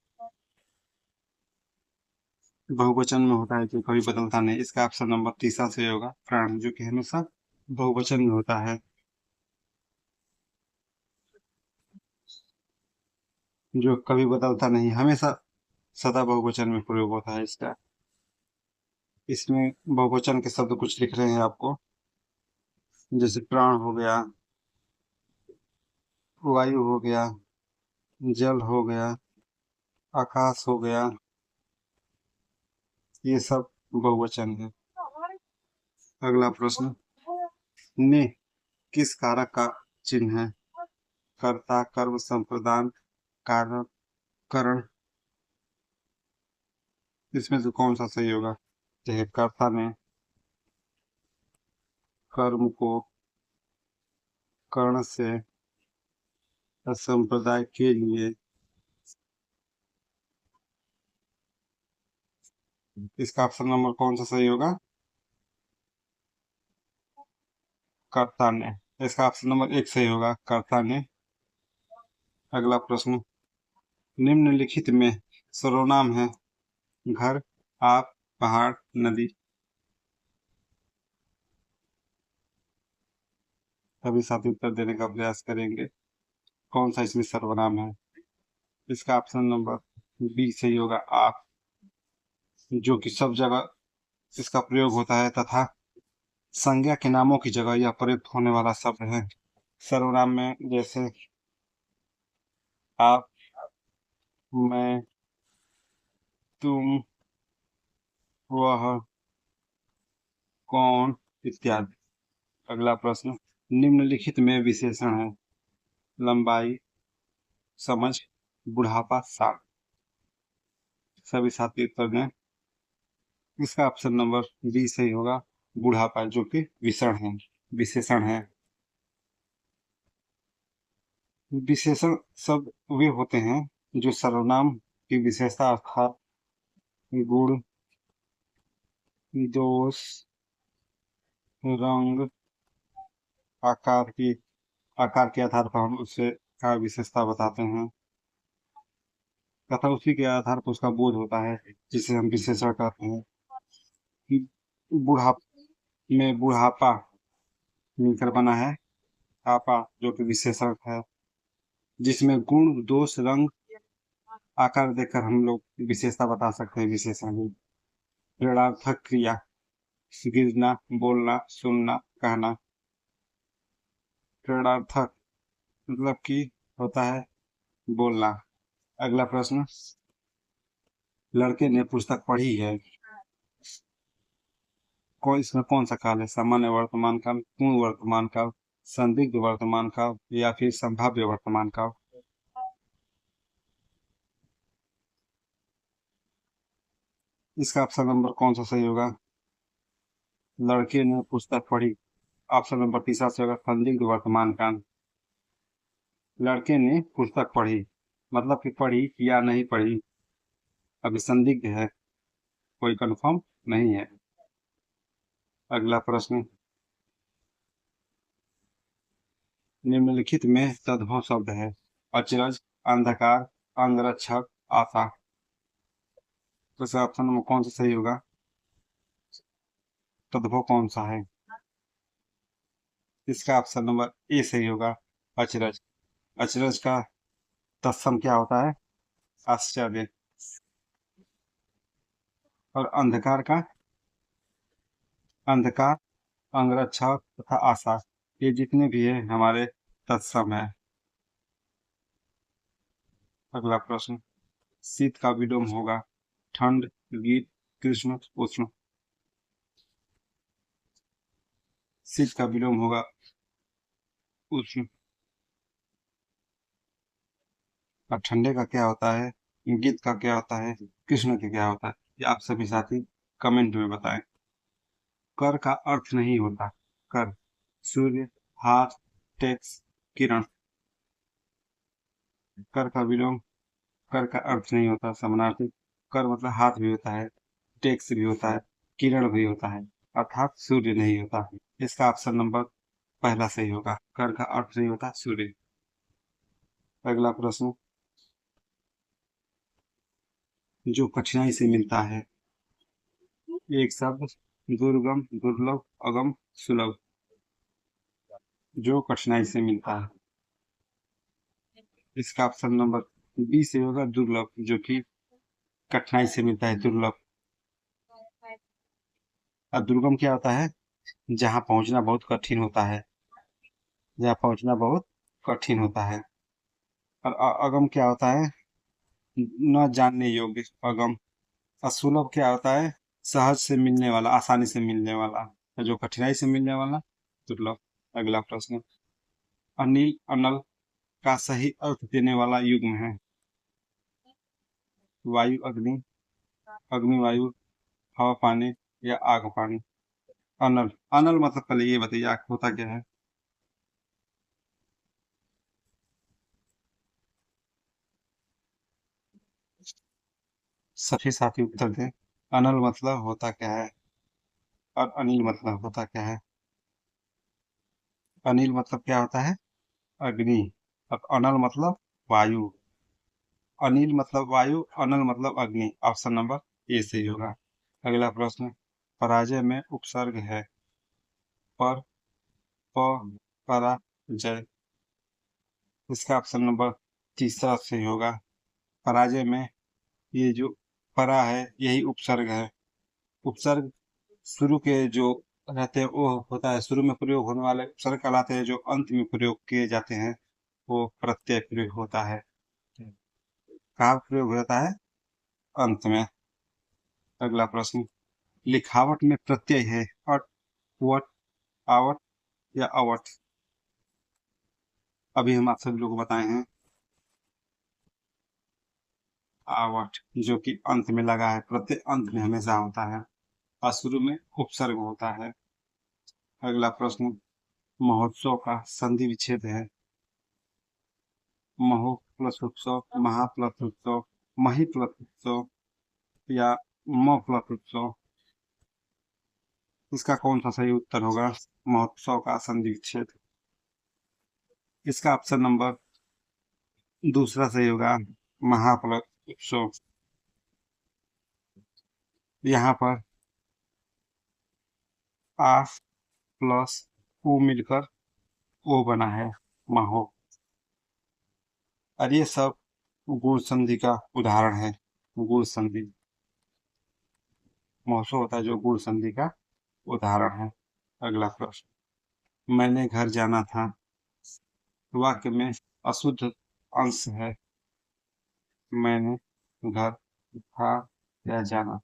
बहुवचन में होता है जो कभी बदलता नहीं। इसका ऑप्शन नंबर तीसरा से होगा प्राण, जो कि हमेशा बहुवचन में होता है, जो कभी बदलता नहीं, हमेशा सदा बहुवचन में प्रयोग होता है इसका। इसमें बहुवचन के शब्द कुछ लिख रहे हैं आपको, जैसे प्राण हो गया, वायु हो गया, जल हो गया, आकाश हो गया, ये सब बहुवचन है। अगला प्रश्न, ने किस कारक का चिन्ह है? कर्ता, कर्म, संप्रदान, कारण, करण। इसमें से कौन सा सही होगा? जैसे कर्ता ने कर्म को कर्ण से, संप्रदाय के लिए, इसका ऑप्शन नंबर कौन सा सही होगा? कर्ता ने। इसका ऑप्शन नंबर एक सही होगा, कर्ता ने। अगला प्रश्न, निम्नलिखित में सर्वनाम है? घर, आप, पहाड़, नदी। सभी साथी उत्तर देने का प्रयास करेंगे, कौन सा इसमें सर्वनाम है? इसका ऑप्शन नंबर बी सही होगा, आप, जो कि सब जगह इसका प्रयोग होता है तथा संज्ञा के नामों की जगह यह प्रयुक्त होने वाला शब्द है। सर्वनाम में जैसे आप, मैं, तुम, वह, कौन, इत्यादि। अगला प्रश्न, निम्नलिखित में विशेषण है? लंबाई, समझ, बुढ़ापा, साग। सभी साथी उत्तर दें। इसका ऑप्शन नंबर बी सही होगा, बुढ़ापा, जो कि विशेषण है। विशेषण शब्द वे होते हैं जो सर्वनाम की विशेषता अर्थात गुण, दोष, रंग, आकार की आकार के आधार पर हम उससे का विशेषता बताते हैं तथा उसी के आधार पर उसका बोध होता है, जिसे हम विशेषण कहते हैं। बुढ़ाप में बुढ़ापा मिलकर बना है आपा, जो कि विशेषण है, जिसमें गुण, दोष, रंग, आकार देखकर हम लोग विशेषता बता सकते हैं विशेषण ही। प्रेरणार्थक क्रिया, गिरना, बोलना, सुनना, कहना। प्रेरणार्थक मतलब कि होता है बोलना। अगला प्रश्न, लड़के ने पुस्तक पढ़ी है, इसमें कौन सा काल है? सामान्य वर्तमान काल, पूर्ण वर्तमान काल, संदिग्ध वर्तमान काल या फिर संभाव्य वर्तमान काल। इसका ऑप्शन नंबर कौन सा सही होगा? लड़के ने पुस्तक पढ़ी, ऑप्शन नंबर तीसरा से होगा संदिग्ध वर्तमान काल। लड़के ने पुस्तक पढ़ी मतलब कि पढ़ी या नहीं पढ़ी, अभी संदिग्ध है, कोई कंफर्म नहीं है। अगला प्रश्न, निम्नलिखित में तद्भव शब्द है? अचरज, अंधकार, अंगरक्षक, आशा। तो इसका ऑप्शन नंबर कौन सा सही होगा? तद्भव कौन सा है? इसका ऑप्शन नंबर ए सही होगा, अचरज। अचरज का तत्सम क्या होता है? आश्चर्य। और अंधकार का? अंधकार, अंगरक्षक तथा आशा, ये जितने भी है हमारे तत्सम है। अगला प्रश्न, शीत का विलोम होगा? ठंड, गीत, कृष्ण, उष्ण। शीत का विलोम होगा उष्ण। और ठंडे का क्या होता है? गीत का क्या होता है? कृष्ण का क्या होता है? ये आप सभी साथी कमेंट में बताएं। कर का अर्थ नहीं होता। कर, सूर्य, हाथ, टेक्स, किरण। कर का विलोम, कर का अर्थ नहीं होता समानार्थी। कर मतलब हाथ भी होता है, टेक्स भी होता है, किरण भी होता है, अर्थात सूर्य नहीं होता। इसका ऑप्शन नंबर पहला सही होगा, कर का अर्थ नहीं होता सूर्य। अगला प्रश्न, जो कठिनाई से मिलता है। एक शब्द, दुर्गम, दुर्लभ, अगम, सुलभ। जो कठिनाई से मिलता है, इसका ऑप्शन नंबर बी से होगा, दुर्लभ, जो कि कठिनाई से मिलता है, दुर्लभ। और दुर्गम क्या होता है? जहाँ पहुंचना बहुत कठिन होता है, जहाँ पहुंचना बहुत कठिन होता है। और अगम क्या होता है? न जानने योग्य, अगम। असुलभ क्या होता है? सहज से मिलने वाला, आसानी से मिलने वाला। और जो कठिनाई से मिलने वाला, दुर्लभ। अगला प्रश्न, अनिल, अनल का सही अर्थ देने वाला युग्म है? वायु, अग्नि, अग्नि वायु, हवा पानी, या आग पानी। अनल, अनल मतलब पहले ये बताइए आग होता क्या है? सभी साथी उत्तर दें। अनल मतलब होता क्या है? और अनिल मतलब होता क्या है? अनिल मतलब क्या होता है? अग्नि। और अनल मतलब वायु। अनिल मतलब वायु, अनल मतलब अग्नि। ऑप्शन नंबर ए सही होगा। अगला प्रश्न, पराजय में उपसर्ग है? पर, प, परा, जय। इसका ऑप्शन नंबर तीसरा सही होगा। पराजय में ये जो परा है यही उपसर्ग है। उपसर्ग शुरू के जो रहते हैं वो होता है, शुरू में प्रयोग होने वाले उपसर्ग कहलाते हैं। जो अंत में प्रयोग किए जाते हैं वो प्रत्यय प्रयोग होता है। कहाँ प्रयोग होता है? अंत में। अगला प्रश्न, लिखावट में प्रत्यय है? अट, वट, आवट, या अवट। अभी हम आप सभी लोग को बताए हैं आवट, जो कि अंत में लगा है। प्रत्यय अंत में हमेशा होता है और शुरू में उपसर्ग होता है। अगला प्रश्न, महोत्सव का संधि विच्छेद है? महो प्लस उत्सव, महा प्लस उत्सव, मही प्लस उत्सव, या म प्लस उत्सव। इसका कौन सा सही उत्तर होगा? महोत्सव का संधि विच्छेद। इसका ऑप्शन नंबर दूसरा सही होगा, महा प्लस उत्सव। यहाँ पर आ प्लस उ मिलकर ओ बना है, महो। और ये सब गुण संधि का उदाहरण है। गुण संधि, महोत्सव होता है जो गुण संधि का उदाहरण है। अगला प्रश्न, मैंने घर जाना था, वाक्य में अशुद्ध अंश है। मैंने घर था या जाना,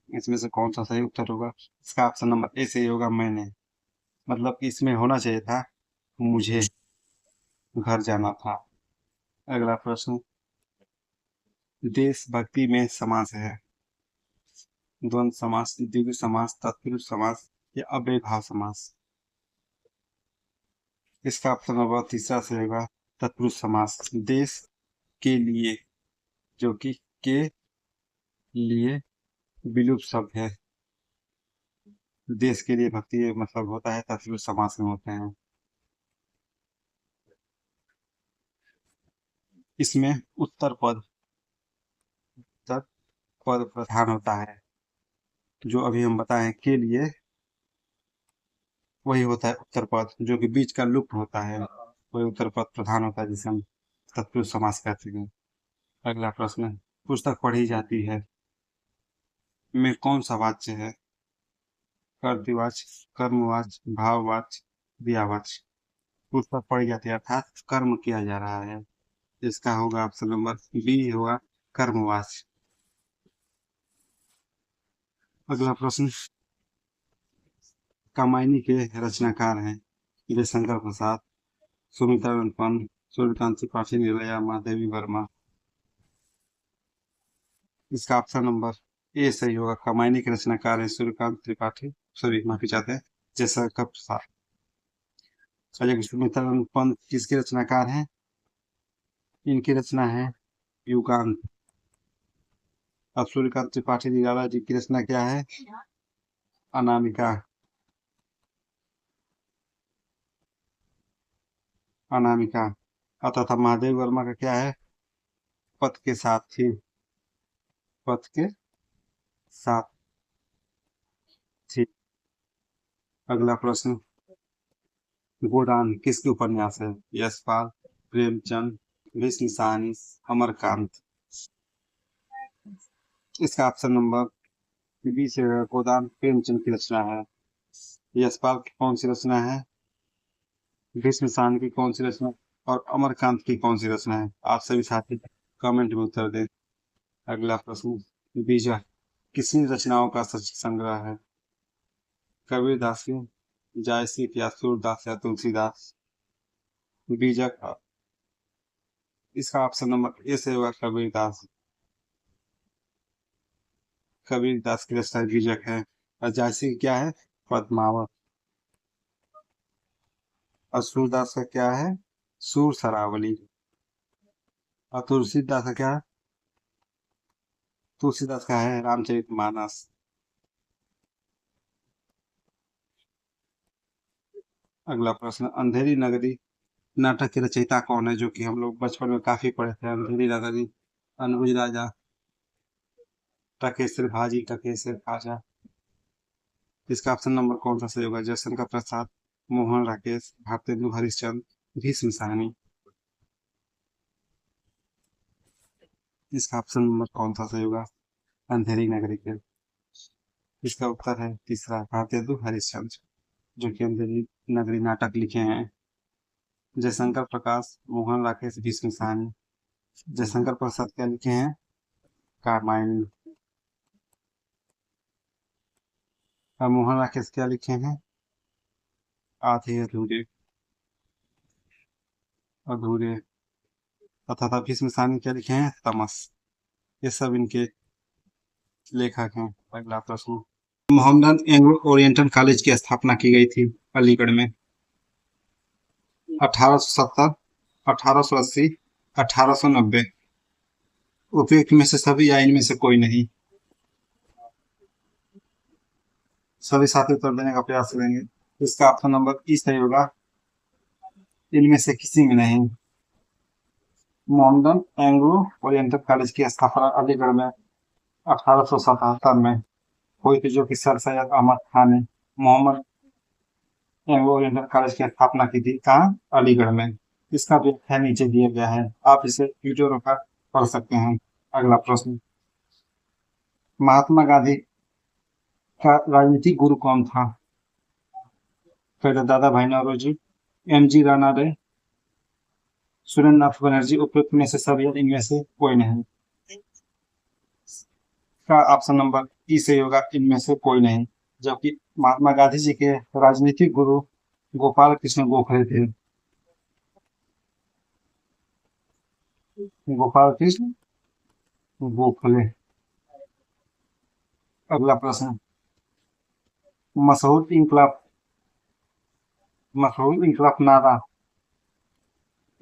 इसमें से कौन सा सही उत्तर होगा? इसका ऑप्शन नंबर ए सही होगा, मैंने। मतलब कि इसमें होना चाहिए था मुझे घर जाना था। अगला प्रश्न, देशभक्ति में समास है? द्वंद्व समास, द्विगु समास, तत्पुरुष समास, या अव्ययभाव समास। इसका ऑप्शन नंबर तीसरा से होगा, तत्पुरुष समास। देश के लिए, जो कि के लिए विलुप्त शब्द है। देश के लिए भक्ति मतलब होता है, तत्पुरुष समास में होते हैं। इसमें उत्तर पद, उत्तर पद प्रधान होता है। जो अभी हम बताएं के लिए, वही होता है उत्तर पद, जो कि बीच का लुप्त होता है। कोई उत्तर पद प्रधान होता है जिसे हम तत्पुरुष समास कहते हैं। अगला प्रश्न, पुस्तक पढ़ी जाती है में कौन सा वाच्य है? कर्तृवाच्य, कर्मवाच्य, भाववाच्य, क्रियावाच्य। पुस्तक पढ़ी जाती है अर्थात कर्म किया जा रहा है, इसका होगा ऑप्शन नंबर बी होगा कर्मवाच्य। अगला प्रश्न, कामायनी के रचनाकार हैं जयशंकर प्रसाद, सुमित्रा पंत, सूर्यकांत त्रिपाठी, नीलया, महादेवी वर्मा। इसका ऑप्शन नंबर ए सही होगा। कामायनी के रचनाकार है सूर्यकांत त्रिपाठी, सॉरी माफी चाहते हैं, जयशंकर प्रसाद। चलिए, सुमित्रा पंत किसके रचनाकार हैं? इनकी रचना है युगांत। अब सूर्यकांत त्रिपाठी निराला जी की रचना क्या है? अनामिका। अनामिका। तथा महादेव वर्मा का क्या है? पथ के साथ थी। पथ के साथ थी। अगला प्रश्न, गोदान किसके उपन्यास है? यशपाल, प्रेमचंद, भीष्म साहनी, अमरकांत। इसका ऑप्शन नंबर बी से गोदान प्रेमचंद की रचना है। यशपाल की कौन सी रचना है? भीष्म साहनी की कौन सी रचना और अमरकांत की कौन सी रचना है? आप सभी साथी कमेंट में उत्तर दें। अगला प्रश्न, बीजा किसकी रचनाओं का संग्रह है? कबीरदास की, जायसी या सूरदास या तुलसीदास? बीजक। इसका ऑप्शन नंबर ए से होगा कबीरदास। कबीरदास की रचना बीजक है। और जायसी क्या है? पद्मावत। और सूरदास का क्या है? सूर सरावली। और तुलसीदास का क्या है? तुलसीदास का है रामचरितमानस। अगला प्रश्न, अंधेरी नगरी नाटक की रचयिता कौन है? जो कि हम लोग बचपन में काफी पढ़े थे। अंधेरी नगरी, अनुज राजा, टकेसर भाजी, टकेसर खाजा। इसका ऑप्शन नंबर कौन सा सही होगा? जयशंकर प्रसाद, मोहन राकेश, भारतेंदु हरिश्चंद्र, भीष्म साहनी। इसका ऑप्शन नंबर कौन सा सही होगा? अंधेरी नगरी के। इसका उत्तर है तीसरा, भारतेंदु हरिश्चंद्र, जो कि अंधेरी नगरी नाटक लिखे हैं। जयशंकर प्रकाश, मोहन राकेश, भीष्म साहनी। जयशंकर प्रसाद क्या लिखे हैं? रामायण। और मोहन राकेश क्या लिखे हैं? आधे अधूरे। अधूरे। तथा भीष्म साहनी क्या लिखे हैं? तमस। ये सब इनके लेखक हैं। अगला प्रश्न, मोहम्मदन एंग्लो ओरिएंटल कॉलेज की स्थापना की गई थी अलीगढ़ में? 1870, 1880, 1890। उपयुक्त में से सभी या इनमें से कोई नहीं? सभी साथी उत्तर देने का प्रयास करेंगे। इसका ऑप्शन नंबर ई सही होगा। इनमें से किसी में नहीं। मोहम्मदन एंग्लो ओरिएंटल कॉलेज की स्थापना अलीगढ़ में 1877 में हुई थी, जो कि सर सैयद अहमद खान ने मोहम्मद एंग्लो ओरिएंटल कॉलेज की स्थापना की थी। कहाँ? अलीगढ़ में। इसका व्याख्या नीचे दिया गया है, आप इसे वीडियो रोका पढ़ सकते हैं। अगला प्रश्न, महात्मा गांधी का राजनीतिक गुरु कौन था? पहले दादा भाई नौरोजी, एम जी राणा रे, सुरेंद्र नाथ बनर्जी। उपयुक्त में से सभी इनमें से कोई नहीं। का ऑप्शन नंबर ई से होगा, इनमें से कोई नहीं। जबकि महात्मा गांधी जी के राजनीतिक गुरु गोपाल कृष्ण गोखले थे। गोपाल कृष्ण गोखले। अगला प्रश्न, मशहूर इंकलाब, मशहूर इंकलाब नारा,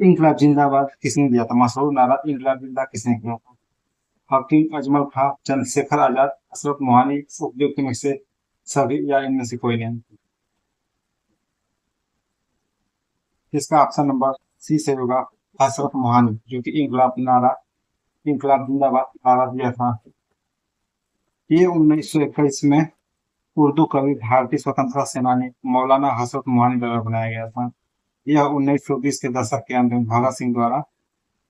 इंकलाब जिंदाबाद किसने दिया था? मशहूर नारा इंकलाब जिंदाबाद किसने दिया था? हकीम अजमल खां, चंद्रशेखर आजाद, अशरफ मोहानी। उपयुक्त में से सभी या इनमें से कोई नहीं? इसका ऑप्शन नंबर सी से होगा, अशरफ मोहानी, जो कि इंकलाब नारा, इंकलाब जिंदाबाद नारा दिया था। ये 1921 में उर्दू कवि, भारतीय स्वतंत्रता सेनानी मौलाना हजरत मोहानी द्वारा बनाया गया था। यह 1920 के दशक के अंत में भगत सिंह द्वारा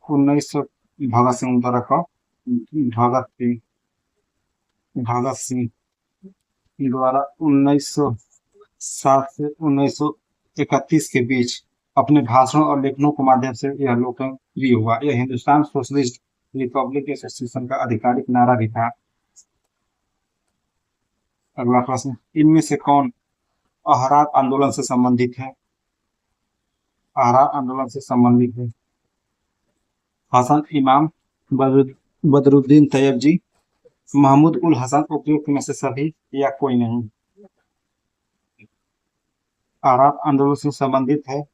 1900 भगत सिंह द्वारा भगत सिंह भगत सिंह द्वारा 1907 से 1931 के बीच अपने भाषणों और लेखनों के माध्यम से यह लोकप्रिय हुआ। यह हिंदुस्तान सोशलिस्ट रिपब्लिक एसोसिएशन का आधिकारिक नारा भी था। अगला प्रश्न, इनमें से कौन अहरार आंदोलन से संबंधित है? अहरार आंदोलन से संबंधित है हसन इमाम, बदरुद्दीन तैयबजी, महमूद उल हसन, उपयुक्त में से सभी या कोई नहीं? अहरार आंदोलन से संबंधित है,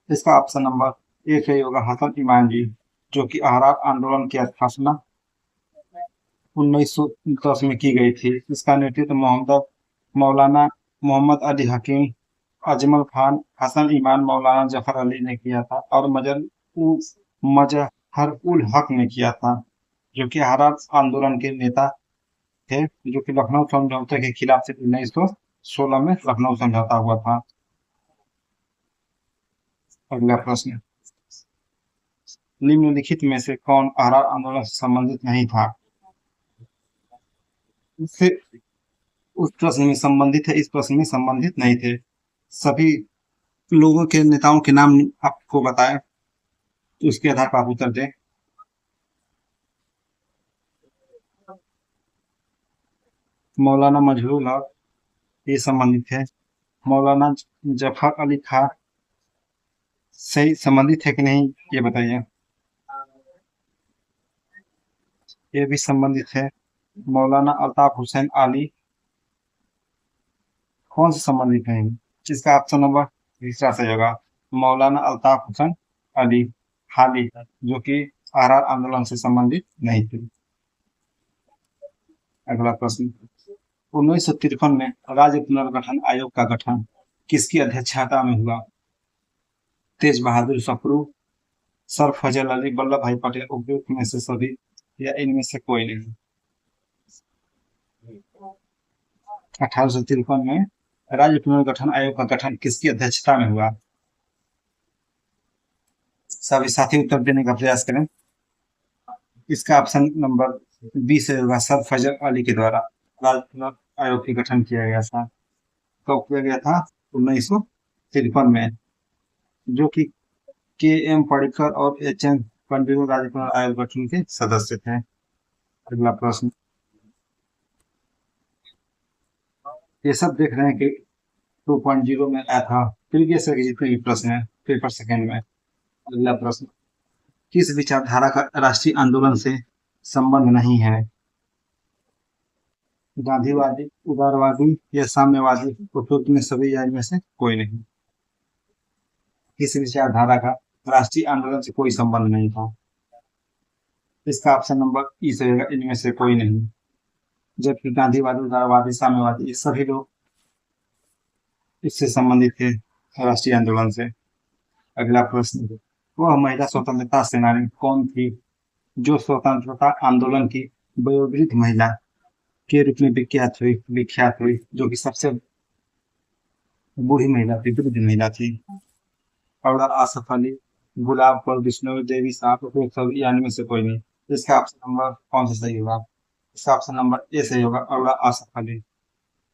इसका ऑप्शन नंबर एक है होगा हसन इमाम जी, जो कि अहरार आंदोलन की स्थापना 1910 में की गई थी। इसका नेतृत्व मौलाना मोहम्मद अली हकीम, अजमल खान, हसन इमाम, मौलाना जफर अली ने किया था और मजहर उल हक ने किया था, जो कि अहरार आंदोलन के नेता थे, जो कि लखनऊ समझौते के खिलाफ से 1916 में लखनऊ समझौता हुआ था। अगला प्रश्न, निम्नलिखित में से कौन अहरार आंदोलन से संबंधित नहीं था? इससे उस प्रश्न में संबंधित है, इस प्रश्न में संबंधित नहीं थे। सभी लोगों के नेताओं के नाम आपको बताए, तो उसके आधार पर आप उत्तर दें। मौलाना मजहरूल हक, ये संबंधित है। मौलाना जफर अली खान सही संबंधित है कि नहीं, ये बताइए। ये भी संबंधित है। मौलाना अल्ताफ हुसैन आली कौन से संबंधित है? जिसका ऑप्शन नंबर तीसरा सही होगा, मौलाना अल्ताफ हुसैन अली हाली, जो कि अहरार आंदोलन से संबंधित नहीं थे। अगला प्रश्न, 1953 में राज्य पुनर्गठन आयोग का गठन किसकी अध्यक्षता में हुआ? तेज बहादुर सप्रू, सर फजल अली, वल्लभ भाई पटेल, उपयुक्त में से सभी या इनमें से कोई नहीं? 1853 में राज्य पुनर्गठन आयोग का गठन किसकी अध्यक्षता में हुआ? सभी साथी उत्तर देने का प्रयास करें। इसका ऑप्शन नंबर 20 होगा, सर फजल अली के द्वारा राज्य पुनर्गठन आयोग का गठन किया गया था। तो किया गया था 1953 में, जो कि के एम पडिक्कर और एच एन पंडित राज्य पुनर्गठन आयोग गठन के सदस्य थे। अगला प्रश्न, ये सब देख रहे हैं कि 2.0 में आया था, प्रीवियस के जितने भी प्रश्न है पेपर सेकंड में। अगला प्रश्न, किस विचारधारा का राष्ट्रीय आंदोलन से संबंध नहीं है? गांधीवादी, उदारवादी या साम्यवादी, उपयुक्त में सभी या इनमें से कोई नहीं? किस विचारधारा का राष्ट्रीय आंदोलन से कोई संबंध नहीं था? इसका ऑप्शन नंबर ई से होगा, इनमें से कोई नहीं। जबकि गांधीवादी, उदारवादी, साम्यवादी, ये सभी लोग इससे संबंधित थे राष्ट्रीय आंदोलन से। अगला प्रश्न, वह महिला स्वतंत्रता सेनानी कौन थी जो स्वतंत्रता आंदोलन की वयोवृद्ध महिला के रूप में विख्यात हुई, जो कि सबसे बूढ़ी महिला थी, वृद्ध महिला थी? और आसफ अली, गुलाब कौर बिश्नोई देवी साहब, सब यानी में से कोई नहीं? इसका ऑप्शन नंबर कौन सा सही होगा? इसका ऑप्शन नंबर ए सही होगा, और आसफ अली,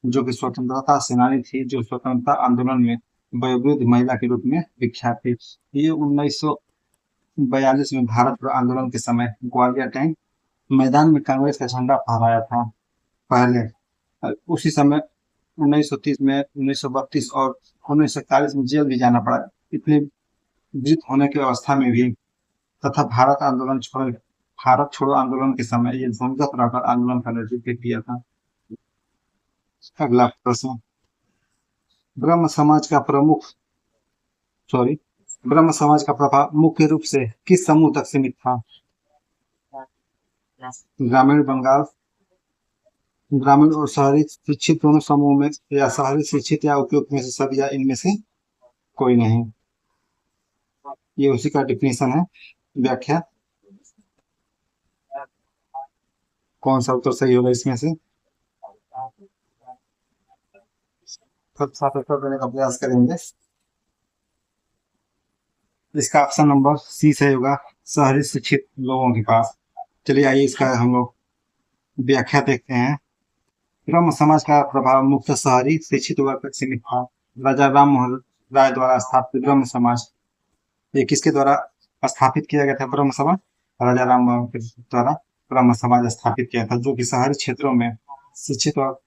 जो कि स्वतंत्रता सेनानी थी, जो स्वतंत्रता आंदोलन में वयोवृद्ध महिला के रूप में विख्यात थी। ये 1942 में भारत छोड़ो आंदोलन के समय ग्वालियर टैंक मैदान में कांग्रेस का झंडा फहराया था पहले। उसी समय 1930 में, 1932 और 1941 में जेल भी जाना पड़ा, इतने वृद्ध होने की अवस्था में भी, तथा भारत छोड़ो आंदोलन के समय ये भूमिगत रहकर आंदोलन का नेतृत्व किया था। अगला प्रश्न, ब्रह्म समाज का प्रभाव मुख्य रूप से किस समूह तक सीमित था? ग्रामीण बंगाल, ग्रामीण और शहरी शिक्षित दोनों समूह में, या शहरी शिक्षित या उपयुक्त में से सभी या इनमें से कोई नहीं? ये उसी का डिफिनेशन है, व्याख्या। कौन सा उत्तर सही होगा इसमें से? सब साथ उत्तर देने का प्रयास करेंगे। इसका ऑप्शन नंबर सी सही होगा, शहरी शिक्षित लोगों के पास। चलिए आइए इसका हम लोग व्याख्या देखते हैं। ब्रह्म समाज का प्रभाव मुख्य शहरी शिक्षित वर्ग तक सीमित था। राजा राम मोहन राय द्वारा स्थापित ब्रह्म समाज, ये किसके द्वारा स्थापित किया गया था ब्रह्म समाज? राजा राम मोहन के द्वारा ब्रह्म समाज स्थापित किया था, जो कि शहरी क्षेत्रों में शिक्षित और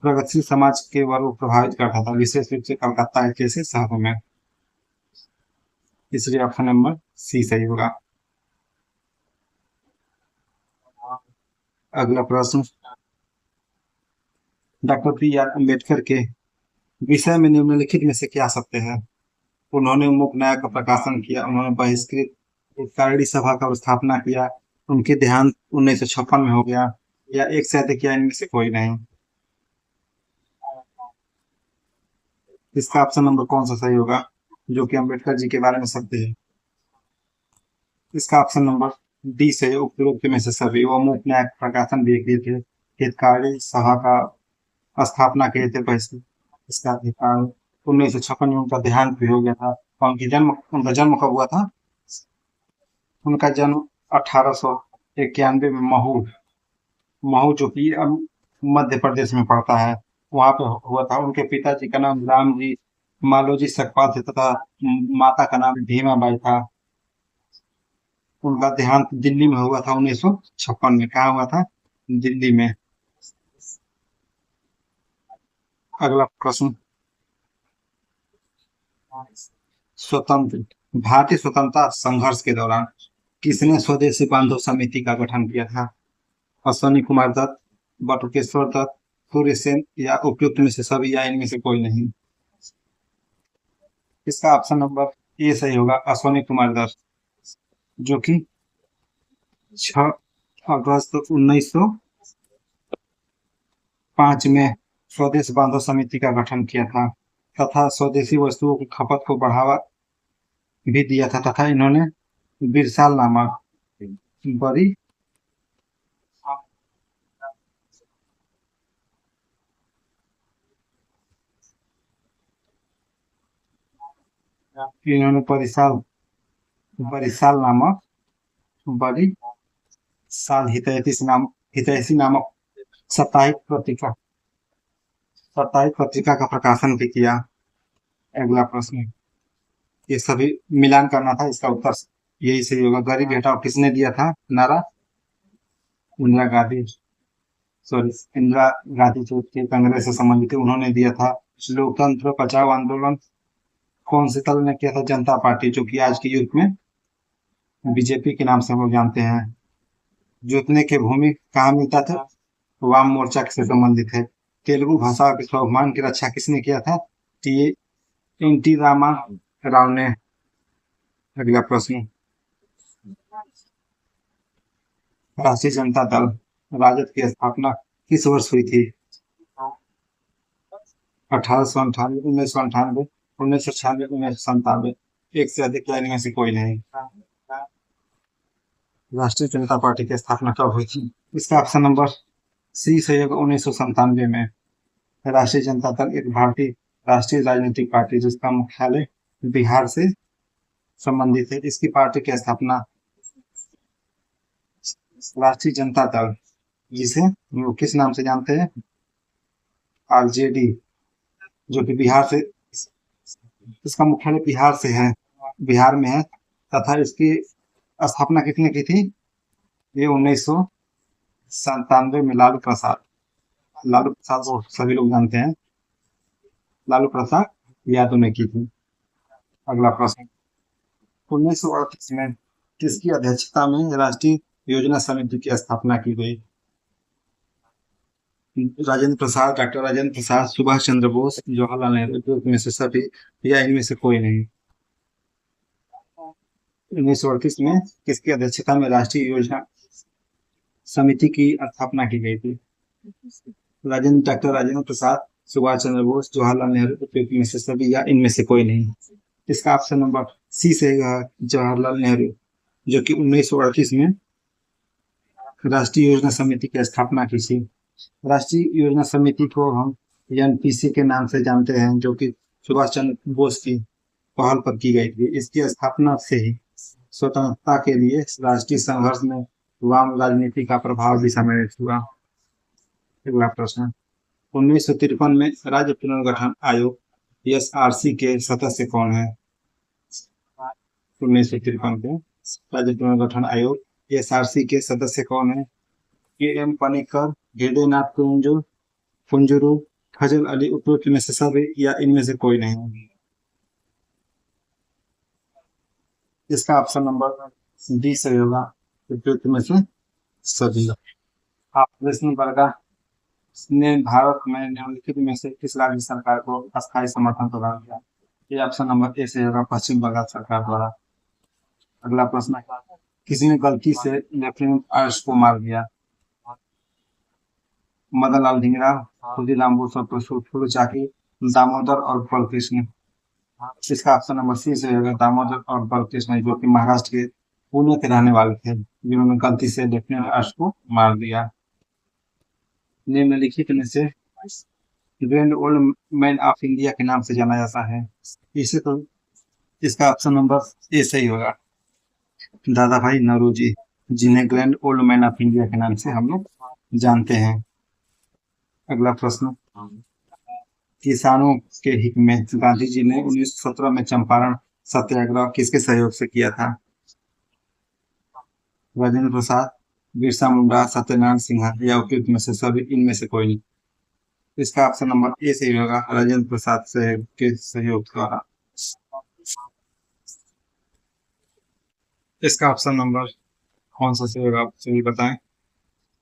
प्रगतिशील समाज के वर्ग को प्रभावित करता था, विशेष रूप से कलकत्ता जैसे शहरों में। इसलिए ऑप्शन नंबर सी सही होगा। अगला प्रश्न, डॉक्टर बी आर अम्बेडकर के विषय में निम्नलिखित में से क्या सत्य है? उन्होंने मूक न्याय का प्रकाशन किया, उन्होंने बहिष्कृत एक कारणी सभा का स्थापना किया, उनके देहांत 1956 में हो गया, या एक से अधिक, या इनमें से कोई नहीं। इसका ऑप्शन नंबर कौन सा सही होगा जो कि अम्बेडकर जी के बारे में सत्य है? इसका ऑप्शन नंबर डी से उपरोक्त में से सभी। वो मूक न्याय का प्रकाशन भी किए थे, हितकारी सभा का स्थापना किए थे, बहिष्कृत इसका अधिकार 1956 में उनका देहांत भी हो गया था। उनका जन्म कब हुआ था? उनका जन्म 1891 में महू महू जो कि अब मध्य प्रदेश में पड़ता है, वहां पे हुआ था। उनके पिताजी का नाम राम जी मालोजी सकपाल थे तथा माता का नाम भीमाबाई था। उनका देहांत दिल्ली में हुआ था 1956 में। कहा हुआ था? दिल्ली में। अगला प्रश्न, स्वतंत्र भारतीय स्वतंत्रता संघर्ष के दौरान किसने स्वदेशी बांधव समिति का गठन किया था? अश्वनी कुमार दत्त, बटुकेश्वर दत्त, सूर्य सेन, या उपयुक्त में से सभी, या इनमें से कोई नहीं। इसका ऑप्शन नंबर ए सही होगा, अश्वनी कुमार दत्त, जो कि 6 अगस्त 1905 में स्वदेश बांधव समिति का गठन किया था तथा स्वदेशी वस्तुओं की खपत को बढ़ावा भी दिया था, तथा इन्होंने बिरसाल नामक बड़ी इन्होंने बरिसाल नामक बड़ी साल हितैषी नामक साप्ताहिक पत्रिका का प्रकाशन भी किया। अगला प्रश्न, ये सभी मिलान करना था, इसका उत्तर यही सही होगा। गरीब हटाओ किसने दिया था नारा? इंदिरा गांधी, सॉरी, इंदिरा गांधी जो थे कांग्रेस से संबंधित थे, उन्होंने दिया था। लोकतंत्र बचाओ आंदोलन कौन से दल ने किया था? जनता पार्टी, जो कि आज के युग में बीजेपी के नाम से हम लोग जानते हैं। जोतने के भूमि कहाँ मिलता था? वाम मोर्चा से संबंधित है। तेलुगु भाषा के स्वाभिमान की रक्षा किसने किया था? T N T Rama Rao ने। अगला प्रश्न, राष्ट्रीय जनता दल राजद की स्थापना किस वर्ष हुई थी? 1898, 1998, 1996, 1997, एक से अधिक, या इनमें से कोई नहीं। राष्ट्रीय जनता पार्टी की स्थापना कब हुई थी? इसका ऑप्शन नंबर सी सही होगा, 1997 में। राष्ट्रीय जनता दल एक भारतीय राष्ट्रीय राजनीतिक पार्टी जिसका मुख्यालय बिहार से संबंधित है। इसकी पार्टी की स्थापना राष्ट्रीय जनता दल, जिसे हम लोग किस नाम से जानते हैं? आरजेडी, जो कि बिहार से, इसका मुख्यालय बिहार से है, बिहार में है, तथा इसकी स्थापना किसने की थी? ये 1997 में लालू प्रसाद को सभी लोग जानते हैं, लालू प्रसाद यादव ने की थी। अगला प्रश्न, 1938 में किसकी अध्यक्षता में राष्ट्रीय योजना समिति की स्थापना की गई? राजेंद्र प्रसाद, डॉक्टर राजेंद्र प्रसाद, सुभाष चंद्र बोस, जवाहरलाल नेहरू, में से सभी, या इनमें से कोई नहीं। 1938 में किसकी अध्यक्षता में राष्ट्रीय योजना समिति की स्थापना की गई थी? डॉक्टर राजेंद्र प्रसाद, सुभाष चंद्र बोस, जवाहरलाल नेहरू, में से सभी, या इनमें से कोई नहीं। इसका ऑप्शन नंबर सी से जवाहरलाल नेहरू, जो कि 1938 में राष्ट्रीय योजना समिति की स्थापना की थी। राष्ट्रीय योजना समिति को हम एनपीसी के नाम से जानते हैं, जो कि सुभाष चंद्र बोस की पहल पर की गई थी। इसकी स्थापना से ही स्वतंत्रता के लिए राष्ट्रीय संघर्ष में वाम राजनीति का प्रभाव भी सम्मिलित हुआ। अगला प्रश्न, 1953 में राज्य पुनर्गठन आयोग एसआरसी के सदस्य कौन है? 1953 के राज्य पुनर्गठन आयोग एसआरसी के सदस्य कौन है? के एम पनिक्कर, हृदयनाथ कुंजरू, फजल अली, उपरोक्त में से सभी या इनमें से कोई नहीं? इसका ऑप्शन नंबर डी सही होगा, उपरोक्त में से सभी। आप प्रश्न वर्ग ने भारत में निम्नलिखित में से किस राज्य सरकार को अस्थायी समर्थन प्रदान किया? ये ऑप्शन नंबर ए से होगा, पश्चिम बंगाल सरकार द्वारा। अगला प्रश्न, किसी ने गलती से लेफ्टिनेंट आर्ट्स को मार दिया? मदन लाल धिंगरा, खुदीराम बोस, चाकी, दामोदर और बालकृष्ण। इसका ऑप्शन नंबर सी से होगा, दामोदर और बालकृष्ण, जो कि महाराष्ट्र के पुणे के रहने वाले थे, जिन्होंने गलती से लेफ्टिनेंट आर्ट्स को मार दिया। निम्नलिखित में से grand old man of India के नाम से जाना जाता है? इसे तो इसका ऑप्शन नंबर ए सही होगा, दादा भाई नौरोजी, जिन्हें grand old man of India के नाम से हम लोग जानते हैं। अगला प्रश्न, किसानों के हित में गांधी जी ने 1917 में चंपारण सत्याग्रह किसके सहयोग से किया था? राजेंद्र प्रसाद, बिरसा मुंडा, सत्यनारायण सिन्हा या उपयुक्त में से सभी, इनमें से कोई नहीं? इसका ऑप्शन नंबर ए सही होगा, राजेंद्र प्रसाद से के सहयोग द्वारा। इसका ऑप्शन नंबर कौन सा सही होगा, आप सही बताएं।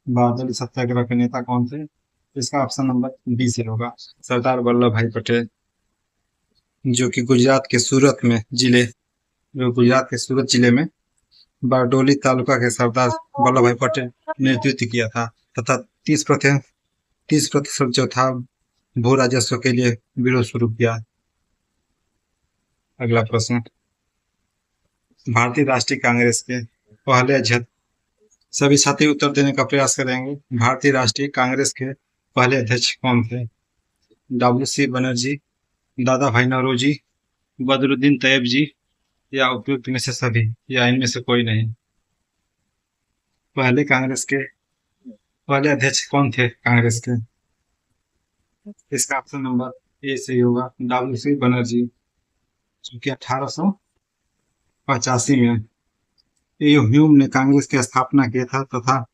बादल सत्याग्रह के नेता कौन थे? इसका ऑप्शन नंबर बी से होगा, सरदार वल्लभ भाई पटेल, जो कि गुजरात के सूरत जिले में बारडोली तालुका के सरदार वल्लभ भाई पटेल नेतृत्व किया था तथा 30% जो था भू राजस्व के लिए विरोध शुरू किया। अगला प्रश्न, भारतीय राष्ट्रीय कांग्रेस के पहले अध्यक्ष, सभी छात्र उत्तर देने का प्रयास करेंगे। भारतीय राष्ट्रीय कांग्रेस के पहले अध्यक्ष कौन थे? डब्ल्यू.सी. बनर्जी, दादा भाई नौरोजी, बदरुद्दीन तैयब जी या उपयुक्त में से सभी या इनमें से कोई नहीं? पहले कांग्रेस के पहले अध्यक्ष कौन थे कांग्रेस के? इसका ऑप्शन नंबर ए सही होगा, डब्ल्यू.सी. बनर्जी, जो कि 1885 में ह्यूम ने कांग्रेस की स्थापना किया था तथा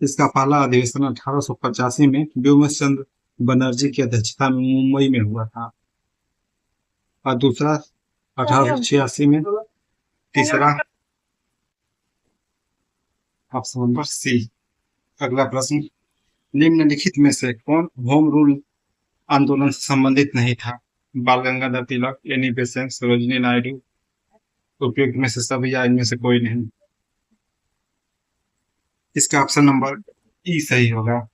इसका पहला अधिवेशन 1885 में व्योमेश चंद्र बनर्जी की अध्यक्षता में मुंबई में हुआ था और दूसरा 1886 में, तीसरा ऑप्शन नंबर सी। अगला प्रश्न, निम्नलिखित में से कौन होम रूल आंदोलन से संबंधित नहीं था? बाल गंगाधर तिलक, एनी बेसेंट, सरोजिनी नायडू, उपयुक्त में से सभी या इनमें से कोई नहीं? इसका ऑप्शन नंबर ई सही होगा,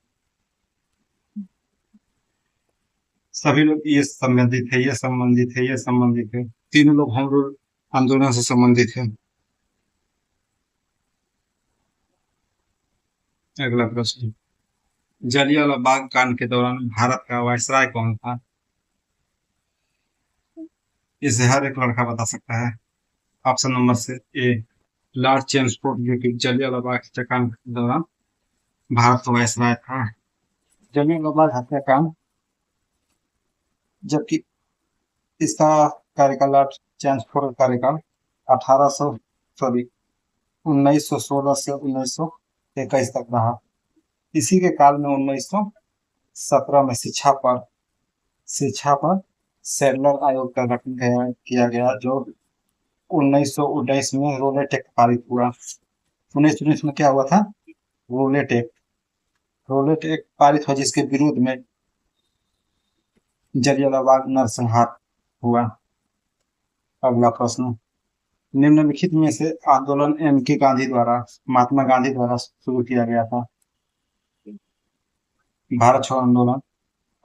सभी लोग ये संबंधित है, ये संबंधित है, ये संबंधित है, तीनों लोग होम रूल आंदोलन से संबंधित है। अगला प्रश्न, जलियांवाला बाग कांड के दौरान भारत का वायसराय कौन था? इसे हर एक लड़का बता सकता है। ऑप्शन नंबर से ए, लॉर्ड चेम्सफोर्ड, जो कि जलियांवाला बाग हत्याकांड के दौरान भारत का वायसराय था। जलियांवाला बाग हत्याकांड, जबकि इसका कार्यकाल लॉर्ड चेम्सफोर्ड का कार्यकाल 1916 से 1921 तक रहा। इसी के काल में 1917 में शिक्षा पर सैडलर आयोग का गठन किया गया, जो 1919 में रोलेट एक्ट पारित हुआ। 1919 में क्या हुआ था? रोलेट एक्ट पारित हुआ, जिसके विरोध में जलियांवाला बाग नरसंहार हुआ। अगला प्रश्न, निम्नलिखित में से आंदोलन महात्मा गांधी द्वारा शुरू किया गया था? भारत छोड़ो आंदोलन,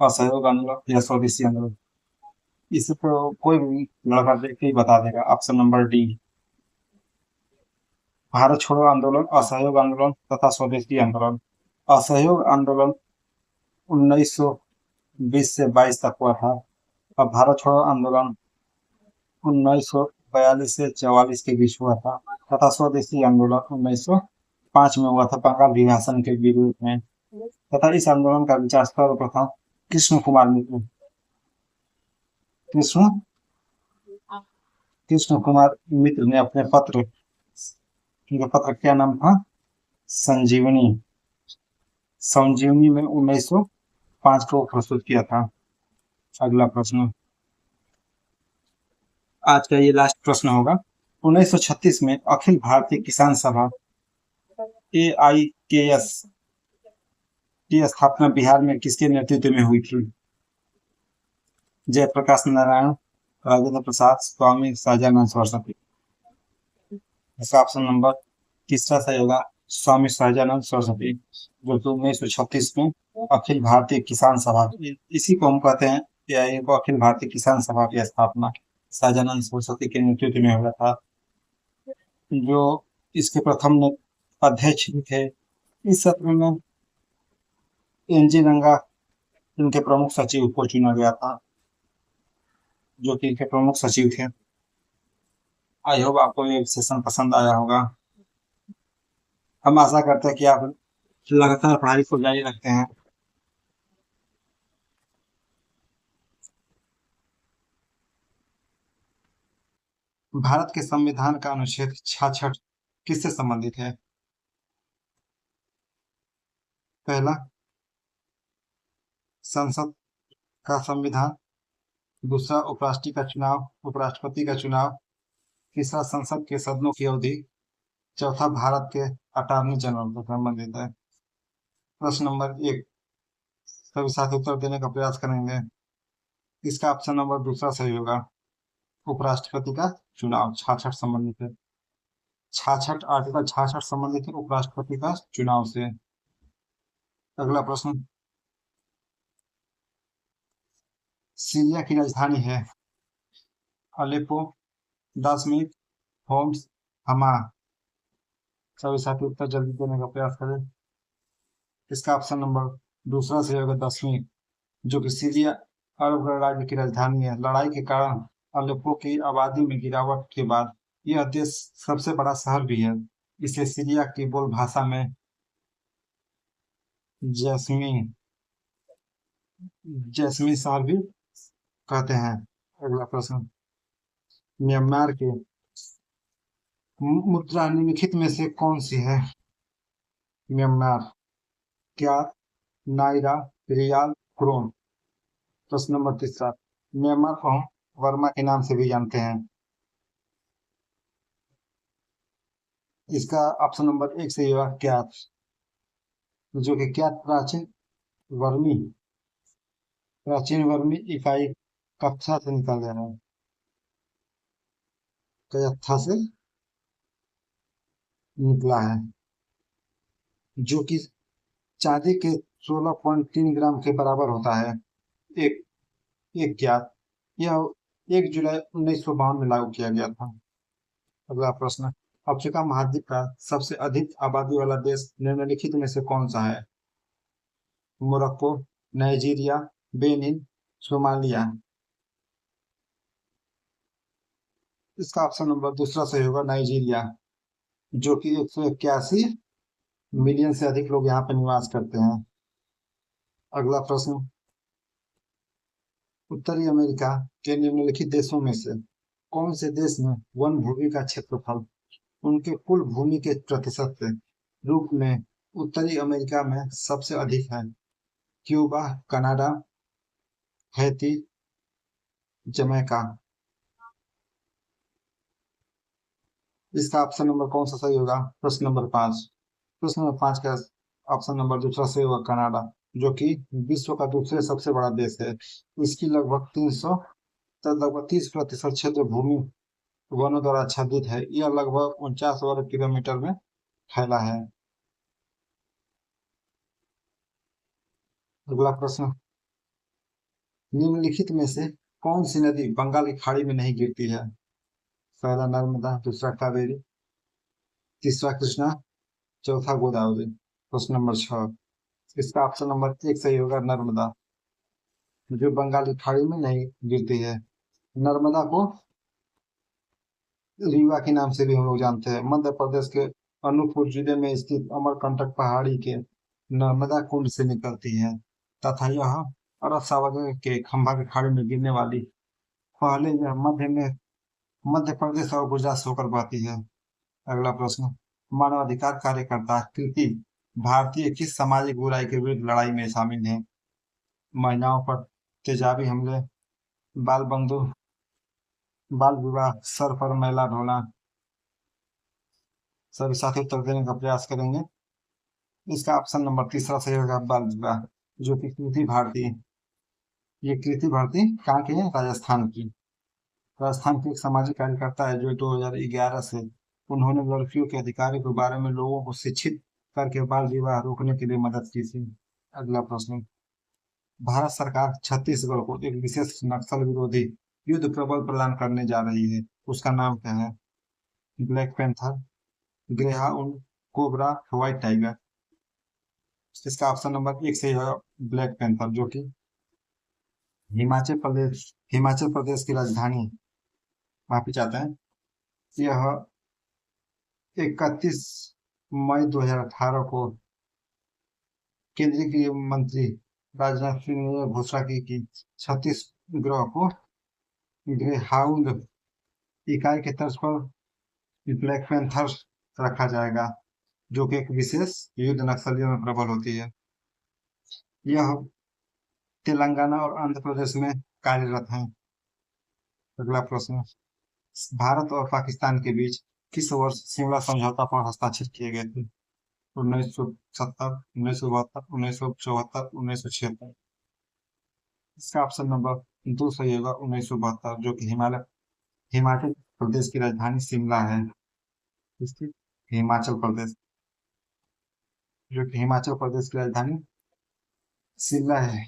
असहयोग आंदोलन या स्वदेशी आंदोलन? इसे तो कोई भी लड़का देख के ही बता देगा। ऑप्शन नंबर डी, भारत छोड़ो आंदोलन, असहयोग आंदोलन तथा स्वदेशी आंदोलन। असहयोग आंदोलन 1920 से 22 तक हुआ था और भारत छोड़ो आंदोलन 1942 से 44 के बीच हुआ था तथा स्वदेशी आंदोलन 1905 में हुआ था बंगाल विभाजन के विरोध में तथा इस आंदोलन का विचार सर्वप्रथम कृष्ण कुमार मित्र कृष्ण कृष्ण कुमार मित्र ने अपने पत्र, उनका पत्र क्या नाम था? संजीवनी। संजीवनी में 1905 को प्रस्तुत किया था। अगला प्रश्न, आज का ये लास्ट प्रश्न होगा। 1936 में अखिल भारतीय किसान सभा AIKS की स्थापना बिहार में किसके नेतृत्व में हुई थी? जयप्रकाश नारायण, राजेंद्र प्रसाद, स्वामी सहजानंद सरस्वती। इसका ऑप्शन नंबर तीसरा सही होगा, स्वामी सहजानंद सरस्वती, जो कि 1936 में अखिल भारतीय किसान सभा, इसी को हम कहते हैं या को अखिल भारतीय किसान सभा की स्थापना सहजानंद सरस्वती के नेतृत्व में हुआ था, जो इसके प्रथम अध्यक्ष भी थे। इस सत्र में NG रंगा इनके प्रमुख सचिव को चुना गया था, जो कि इनके प्रमुख सचिव थे। आई होप आपको ये सेशन पसंद आया होगा। हम आशा करते हैं कि आप लगातार पढ़ाई को जारी रखते हैं। भारत के संविधान का अनुच्छेद 66 किससे संबंधित है? पहला, संसद का संविधान। दूसरा, उपराष्ट्रपति का चुनाव। तीसरा, संसद के सदनों की अवधि। चौथा, भारत के अटॉर्नी जनरल से संबंधित है। प्रश्न नंबर 1 सभी साथी उत्तर देने का प्रयास करेंगे। इसका ऑप्शन नंबर दूसरा सही होगा, उपराष्ट्रपति का चुनाव 66 संबंधित है। 66 आर्टिकल 66 संबंधित है उपराष्ट्रपति का चुनाव से। अगला प्रश्न, सीरिया की राजधानी है अलेप्पो, दाशमिक, होम्स, हमा। सभी साथी उत्तर जल्दी देने का प्रयास करें। इसका ऑप्शन नंबर दूसरा सही होगा, दशमिक, जो कि सीरिया अरब गणराज्य की राजधानी है। लड़ाई के कारण अलेप्पो की आबादी में गिरावट के बाद यह देश सबसे बड़ा शहर भी है। इसे सीरिया की बोल भाषा में जैस्मिन शहर भी कहते हैं। अगला प्रश्न, म्यांमार की मुद्रा निम्नलिखित में से कौन सी है? म्यांमार, क्या, नायरा, रियाल, क्रोन। प्रश्न नंबर तीसरा, म्यांमार को हम वर्मा के नाम से भी जानते हैं। इसका ऑप्शन नंबर 1 सही होगा, क्या, जो कि क्या प्राचीन वर्मी इकाई कक्षा से निकाले हैं, कथा से निकला है, जो कि चांदी के 16.3 ग्राम के बराबर होता है। एक एक ज्ञात, यह 1 जुलाई 1952 में लागू किया गया था। अगला प्रश्न, अफ्रीका महाद्वीप का सबसे अधिक आबादी वाला देश निम्नलिखित में से कौन सा है? Morocco, Nigeria, Benin, Somalia. इसका ऑप्शन नंबर दूसरा सही होगा, नाइजीरिया, जो कि 181 मिलियन से अधिक लोग यहाँ पर निवास करते हैं। अगला प्रश्न, उत्तरी अमेरिका के निम्नलिखित देशों में से कौन से देश में वन भूमि का क्षेत्रफल उनके कुल भूमि के प्रतिशत के रूप में उत्तरी अमेरिका में सबसे अधिक है? Cuba, Canada, Haiti, Jamaica. इसका ऑप्शन नंबर कौन सा सही होगा? प्रश्न नंबर 5। प्रश्न नंबर 5 का ऑप्शन नंबर दूसरा सही होगा, कनाडा, जो कि विश्व का दूसरे सबसे बड़ा देश है। इसकी लगभग 30% क्षेत्र भूमि वनों द्वारा आच्छादित है। यह लगभग 49 वर्ग किलोमीटर में फैला है। अगला प्रश्न, निम्नलिखित में से कौन सी नदी बंगाल की खाड़ी में नहीं गिरती है? पहला नर्मदा, दूसरा कावेरी, तीसरा कृष्णा, चौथा गोदावरी। प्रश्न नंबर 6, इसका ऑप्शन नंबर 1 सही होगा, नर्मदा, जो बंगाल की खाड़ी में नहीं गिरती है। नर्मदा को रीवा के नाम से भी हम लोग जानते हैं। मध्य प्रदेश के अनूपपुर जिले में स्थित अमरकंटक पहाड़ी के नर्मदा कुंड से निकलती है तथा यह अरब सागर के खंभा की खाड़ी में गिरने वाली पहले यह मध्य प्रदेश और गुजरात से होकर बहती है। अगला प्रश्न, मानवाधिकार कार्यकर्ता कृति भारतीय किस सामाजिक बुराई के विरुद्ध लड़ाई में शामिल है? महिलाओं पर तेजाबी हमले, बाल बंधु, बाल विवाह, सर पर मैला ढोना। सभी साथी उत्तर देने का प्रयास करेंगे। इसका ऑप्शन नंबर तीसरा सही होगा, बाल विवाह, जो कि कृति भारती, ये कृति भारती कहाँ की है? राजस्थान की। राजस्थान के एक सामाजिक कार्यकर्ता है जो 2011 से उन्होंने लड़कियों के अधिकारों के बारे में लोगों को शिक्षित करके बाल विवाह रोकने के लिए मदद की थी। अगला प्रश्न, भारत सरकार छत्तीसगढ़ को एक विशेष नक्सल विरोधी युद्ध प्रबल प्रदान करने जा रही है, उसका नाम क्या है? Black panther, greyhound, cobra, white tiger. इसका ऑप्शन नंबर एक सही है, ब्लैक पैंथर, जो कि हिमाचल प्रदेश की राजधानी, माफी चाहते हैं, यह 31 मई 2018 को केंद्रीय गृह मंत्री राजनाथ सिंह ने घोषणा की कि छत्तीसगढ़ को ग्रेहाउंड इकाई के तर्ज पर ब्लैक पैंथर रखा जाएगा, जो कि एक विशेष युद्ध नक्सलियों में प्रबल होती है। यह तेलंगाना और आंध्र प्रदेश में कार्यरत है। अगला प्रश्न, भारत और पाकिस्तान के बीच किस वर्ष शिमला समझौता पर हस्ताक्षर किए गए थे? 1970, 1972, 1974, 1976। इसका ऑप्शन नंबर दो सही होगा, 1972, जो कि हिमाचल प्रदेश की राजधानी शिमला है। इसकी हिमाचल प्रदेश, जो कि हिमाचल प्रदेश की राजधानी शिमला है।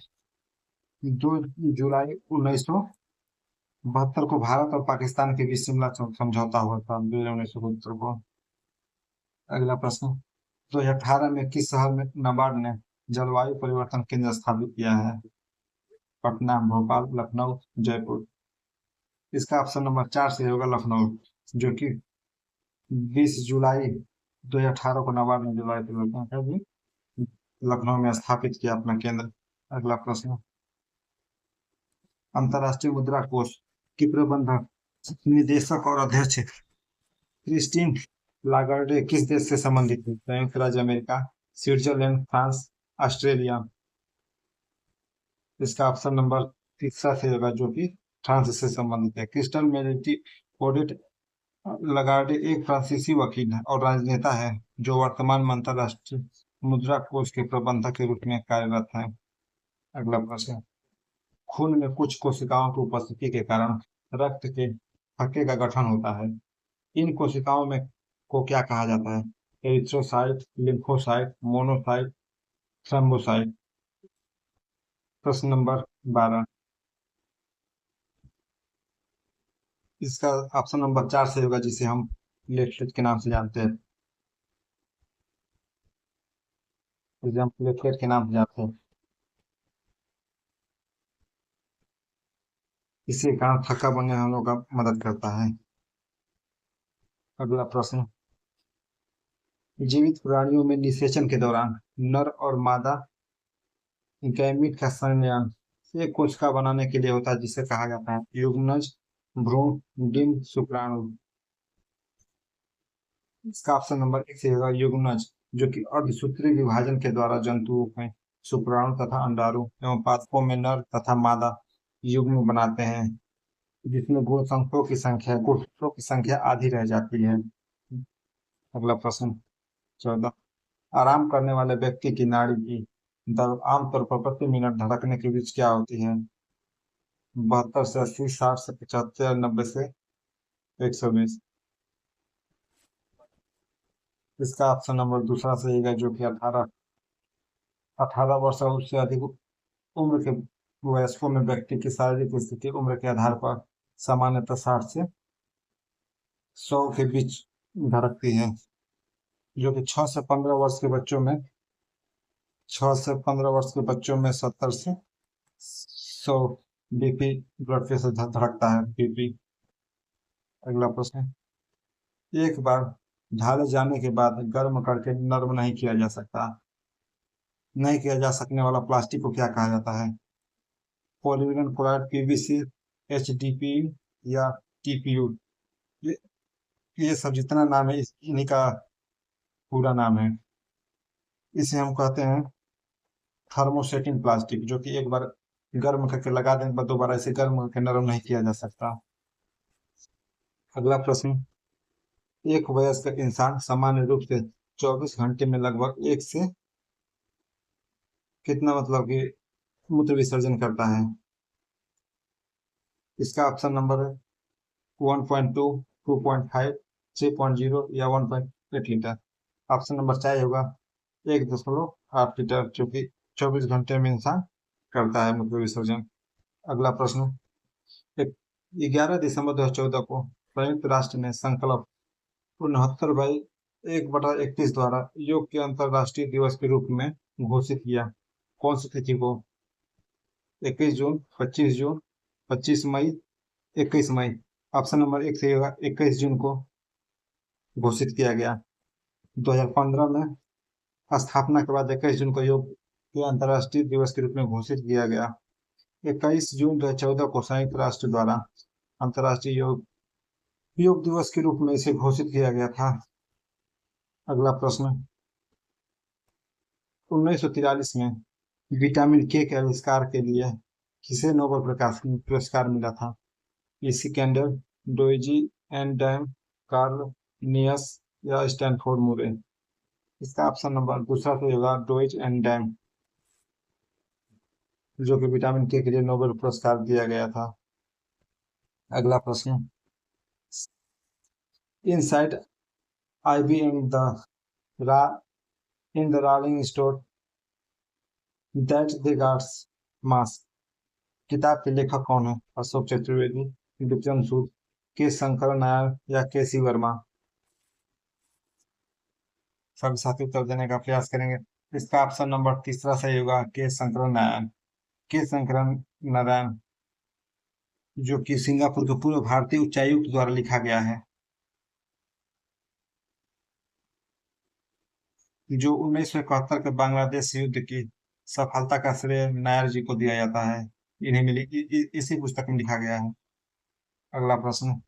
2 जुलाई 1972 को भारत और पाकिस्तान के बीच शिमला समझौता हुआ था, 2 जुलाई 1972 को। अगला प्रश्न, 2018 में किस शहर में नाबार्ड ने जलवायु परिवर्तन केंद्र स्थापित किया है? पटना, भोपाल, लखनऊ, जयपुर। इसका ऑप्शन नंबर 4 से होगा, लखनऊ, जो कि 20 जुलाई 2018 को नाबार्ड ने जलवायु परिवर्तन का भी लखनऊ में स्थापित किया अपना केंद्र। अगला प्रश्न, अंतर्राष्ट्रीय मुद्रा कोष की प्रबंधक, निदेशक और अध्यक्ष क्रिस्टीन लागार्डे किस देश से संबंधित है? संयुक्त राज्य अमेरिका, स्विट्जरलैंड, फ्रांस, ऑस्ट्रेलिया। इसका ऑप्शन नंबर तीसरा से होगा, जो कि फ्रांस से संबंधित है। क्रिस्टल मेरिटी ओडेट लगार्डे एक फ्रांसीसी वकील है और राजनेता है जो वर्तमान में अंतर्राष्ट्रीय मुद्रा कोष के प्रबंधक के रूप में कार्यरत है। अगला प्रश्न, खून में कुछ कोशिकाओं की उपस्थिति के कारण रक्त के थक्के का गठन होता है। इन कोशिकाओं में को क्या कहा जाता है? Erythrocyte, lymphocyte, monocyte, thrombocyte. प्रश्न नंबर 12, इसका ऑप्शन नंबर 4 से होगा, जिसे हम प्लेटलेट के नाम से जानते हैं। जिसे हम प्लेटलेट के नाम से जानते हैं, इसी कारण थक्का बनने में हम लोग का मदद करता है। अगला प्रश्न, जीवित प्राणियों में निषेचन के दौरान नर और मादा गैमीट का संयोजन एक कोशिका बनाने के लिए होता है, जिसे कहा जाता है युग्मनज, भ्रूण, डिंब, शुक्राणु। इसका ऑप्शन नंबर एक से होगा, युग्मनज, जो कि अर्धसूत्रीय विभाजन के द्वारा जंतुओं में शुक्राणु तथा अंडाणु एवं पादपों में नर तथा मादा युग्म बनाते हैं, जिसमें गुणसूत्रों की संख्या आधी रह जाती है। अगला प्रश्न 14, आराम करने वाले व्यक्ति की नाड़ी की दर आमतौर पर प्रति मिनट धड़कने के बीच क्या होती है? 72 से 80, 60 से 75, 90 से 120। इसका ऑप्शन नंबर दूसरा सही है, जो कि 18 वर्ष और उससे अधिक उम्र के वयस्कों में व्यक्ति की शारीरिक स्थिति उम्र के आधार पर सामान्यतः 60 से 100 के बीच धड़कती है, जो कि 6 से 15 वर्ष के बच्चों में 70 से 100 बीपी ब्लड प्रेशर धड़कता है, बीपी। अगला प्रश्न, एक बार ढाले जाने के बाद गर्म करके नरम नहीं किया जा सकता। नहीं किया जा सकने वाला प्लास्टिक को क्या कहा जाता है? पॉलीविनाइल क्लोराइड, पीवीसी, एचडीपी या टीपीयू। ये ये सब जितना नाम है इन्हीं का पूरा नाम है। इसे हम कहते हैं थर्मोसेटिंग प्लास्टिक, जो कि एक बार गर्म करके लगा देने के बाद दोबारा इसे गर्म करके नरम नहीं किया जा सकता। अगला प्रश्न, एक वयस्क इंसान सामान्य रूप से 24 घंटे में लगभग एक से कितना मतलब कि मूत्र विसर्जन करता है? इसका ऑप्शन नंबर है 1.2, 2.5, 3.0 या 1.8 लीटर। ऑप्शन नंबर चाहे होगा 1.8 लीटर, जो कि 24 घंटे में इंसान करता है मूत्र विसर्जन। अगला प्रश्न, एक 11 दिसंबर 2014 को संयुक्त राष्ट्र ने संकल्प 69/1/31 द्वारा योग के अंतर्राष्ट्रीय दिवस के रूप में घोषित किया। कौन सी तिथि को? 21 जून, 25 जून, 25 मई, 21 मई। ऑप्शन नंबर एक सही होगा, 21 जून को घोषित किया गया। 2015 में स्थापना के बाद 21 जून को योग के अंतर्राष्ट्रीय दिवस के रूप में घोषित किया गया। 21 जून 2014 को संयुक्त राष्ट्र द्वारा अंतर्राष्ट्रीय योग योग दिवस के रूप में इसे घोषित किया गया था। अगला प्रश्न, 1943 में विटामिन के के आविष्कार के लिए किसे नोबेल पुरस्कार मिला था? सिकंदर, डोइजी एंड डैम, कार्ल नियस या स्टैनफोर्ड मूरे। इसका ऑप्शन नंबर दूसरा सही होगा, डोइज एंड डैम, जो कि विटामिन के लिए नोबेल पुरस्कार दिया गया था। अगला प्रश्न, इनसाइड आईबी रा in the rolling stone that the gathered moss. किताब के लेखक कौन है? अशोक चतुर्वेदी, विक्रम सूद, के शंकर नायर या के सी वर्मा। सभी साथी उत्तर देने का प्रयास करेंगे। इसका ऑप्शन नंबर तीसरा सही होगा, के शंकर नारायण। के शंकर नारायण, जो कि सिंगापुर के पूर्व भारतीय उच्चायुक्त द्वारा लिखा गया है, जो 1971 के बांग्लादेश युद्ध की सफलता का श्रेय नायर जी को दिया जाता है। इन्हें मिली इसी पुस्तक में लिखा गया है। अगला प्रश्न,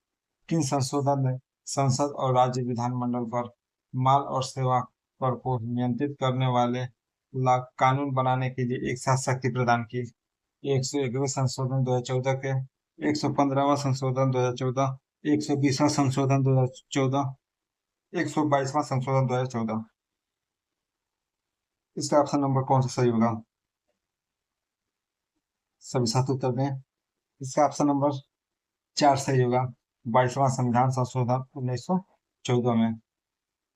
किन संशोधन ने संसद और राज्य विधानमंडल पर माल और सेवा कर को नियंत्रित करने वाले कानून बनाने के लिए एक साथ शक्ति प्रदान की? 101वें संशोधन 2014 के, 115वां संशोधन 2014, 120वां संशोधन 2014, 122वां संशोधन 2014। इसका ऑप्शन नंबर कौन सा सही होगा? सभी साथ उत्तर दें। इसका ऑप्शन नंबर 4 सही होगा, 22वां संविधान संशोधन 1914 में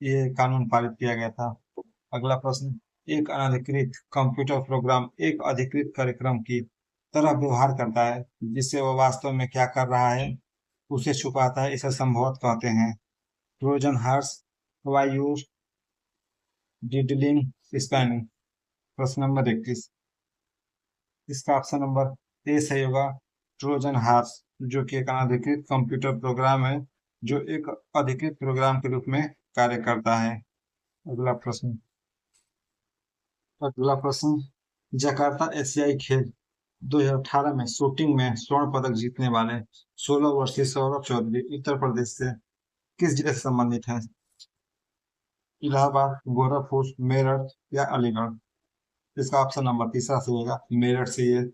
ये कानून पारित किया गया था। अगला प्रश्न, एक अनधिकृत कंप्यूटर प्रोग्राम एक अधिकृत कार्यक्रम की तरह व्यवहार करता है, जिससे वह वास्तव में क्या कर रहा है उसे छुपाता है, इसे संभवत कहते हैं? ट्रोजन हॉर्स, वायू, डिडलिंग, स्पैनिंग। प्रश्न नंबर 21, इसका ऑप्शन नंबर ए सही होगा, ट्रोजन हॉर्स, जो कि एक अनधिकृत कंप्यूटर प्रोग्राम है जो एक अधिकृत प्रोग्राम के रूप में कार्य करता है। अगला प्रश्न, जकार्ता एशियाई खेल 2018 में शूटिंग में स्वर्ण पदक जीतने वाले 16 वर्षीय सौरभ चौधरी उत्तर प्रदेश से किस जिले से संबंधित हैं? इलाहाबाद, गोरखपुर, मेरठ या अलीगढ़। इसका ऑप्शन नंबर तीसरा सही होगा, मेरठ से ये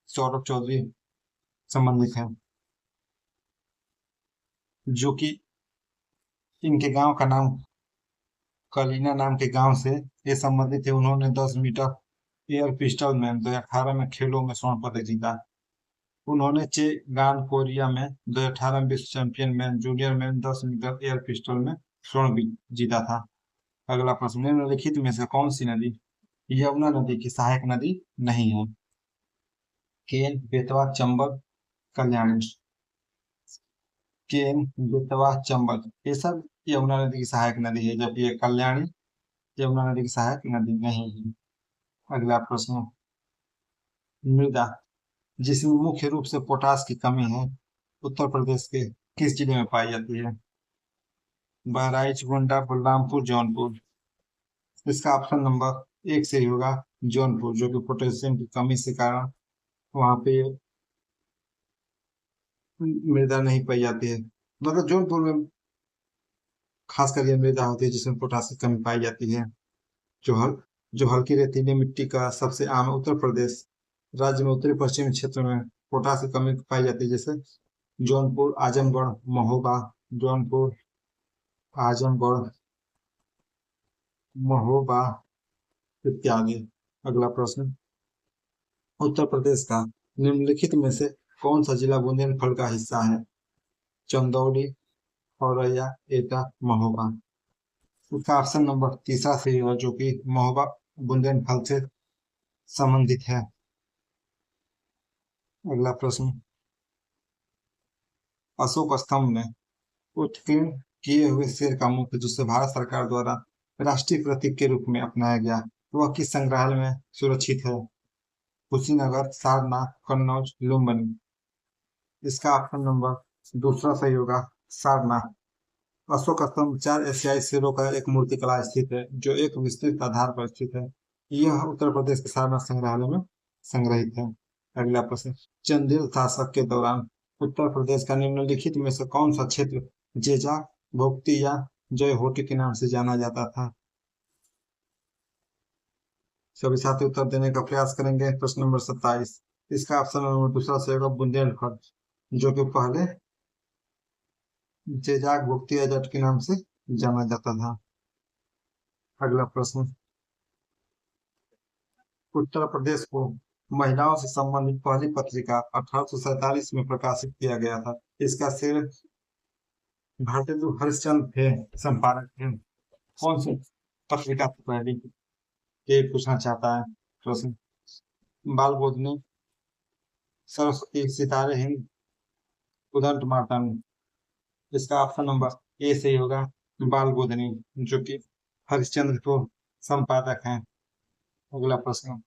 सौरभ चौधरी संबंधित हैं, जो कि इनके गांव का नाम कलीना नाम के गांव से ये संबंधित है। उन्होंने 10 मीटर एयर पिस्टल में 2018 में खेलों में स्वर्ण पदक जीता। उन्होंने चेगान कोरिया में 2018 में विश्व चैंपियन में जूनियर में 10 मीटर एयर पिस्टल में स्वर्ण भी जीता था। अगला प्रश्न, निम्नलिखित में से कौन सी नदी यमुना नदी की सहायक नदी नहीं है? केन, बेतवा, चंबल, कल्याणी। केन, बेतवा, चंबल, ये सब यमुना नदी की सहायक नदी है, जबकि ये कल्याणी यमुना नदी की सहायक नदी नहीं है। अगला प्रश्न, मृदा जिसमें मुख्य रूप से पोटास की कमी है उत्तर प्रदेश के किस जिले में पाई जाती है? बहराइच, गोंडा, बलरामपुर, जौनपुर। इसका ऑप्शन नंबर एक सही होगा, जौनपुर, जो कि पोटेशियम की कमी के कारण वहां पे मृदा नहीं पाई जाती है। मतलब जौनपुर में खासकर ये मृदा होती है जिसमें पोटासियम की कमी पाई जाती है। जो हल जो हल्की रेतीली मिट्टी का सबसे आम है उत्तर प्रदेश राज्य में उत्तरी पश्चिमी क्षेत्र में पोटास की कमी पाई जाती है, जैसे जौनपुर, आजमगढ़, महोबा। जौनपुर, आजमगढ़, महोबा इत्यादि। अगला प्रश्न, उत्तर प्रदेश का निम्नलिखित में से कौन सा जिला बुंदेलखंड का हिस्सा है? चंदौली, औरैया, एटा, महोबा। उसका ऑप्शन नंबर तीसरा सही होगा, जो कि महोबा बुंदेलखंड से संबंधित है। अगला प्रश्न, अशोक स्तंभ में उत्कीर्ण किए हुए शेर का मुख जिसे भारत सरकार द्वारा राष्ट्रीय प्रतीक के रूप में अपनाया गया, वह किस संग्रहालय में सुरक्षित है? कुशीनगर, सारनाथ, कन्नौज, लुम्बिनी। इसका ऑप्शन नंबर दूसरा सही होगा, सारनाथ। अशोक स्तंभ चार एशियाई शेरों का एक मूर्तिकला स्थित है जो एक विस्तृत आधार पर स्थित है। यह उत्तर प्रदेश के सारनाथ संग्रहालय में संग्रहित है। अगला प्रश्न, चंदेल शासक के दौरान उत्तर प्रदेश का निम्नलिखित में से कौन सा क्षेत्र जेजा, भोक्ती या जयहोटी के नाम से जाना जाता था? सभी साथी उत्तर देने का प्रयास करेंगे। प्रश्न नंबर 27, इसका ऑप्शन नंबर दूसरा सही होगा, बुंदेलखंड, जो कि पहले जेजाक भुगती एजेंट के नाम से जाना जाता था। अगला प्रश्न, उत्तर प्रदेश को महिलाओं से संबंधित पहली पत्रिका 1847 में प्रकाशित किया गया था। इसका शेर भारतेंदु हरिश्चंद्र थे, संपादक थे। कौन सी पत्रिका थी पहली, ये पूछना चाहता है प्रश्न। बाल बोधनी, सरस्वती, सितारे हिंद, उदंत मातंग। इसका ऑप्शन नंबर ए सही होगा, बाल बोधनी, जो कि हरिश्चंद्र को संपादक हैं। अगला प्रश्न,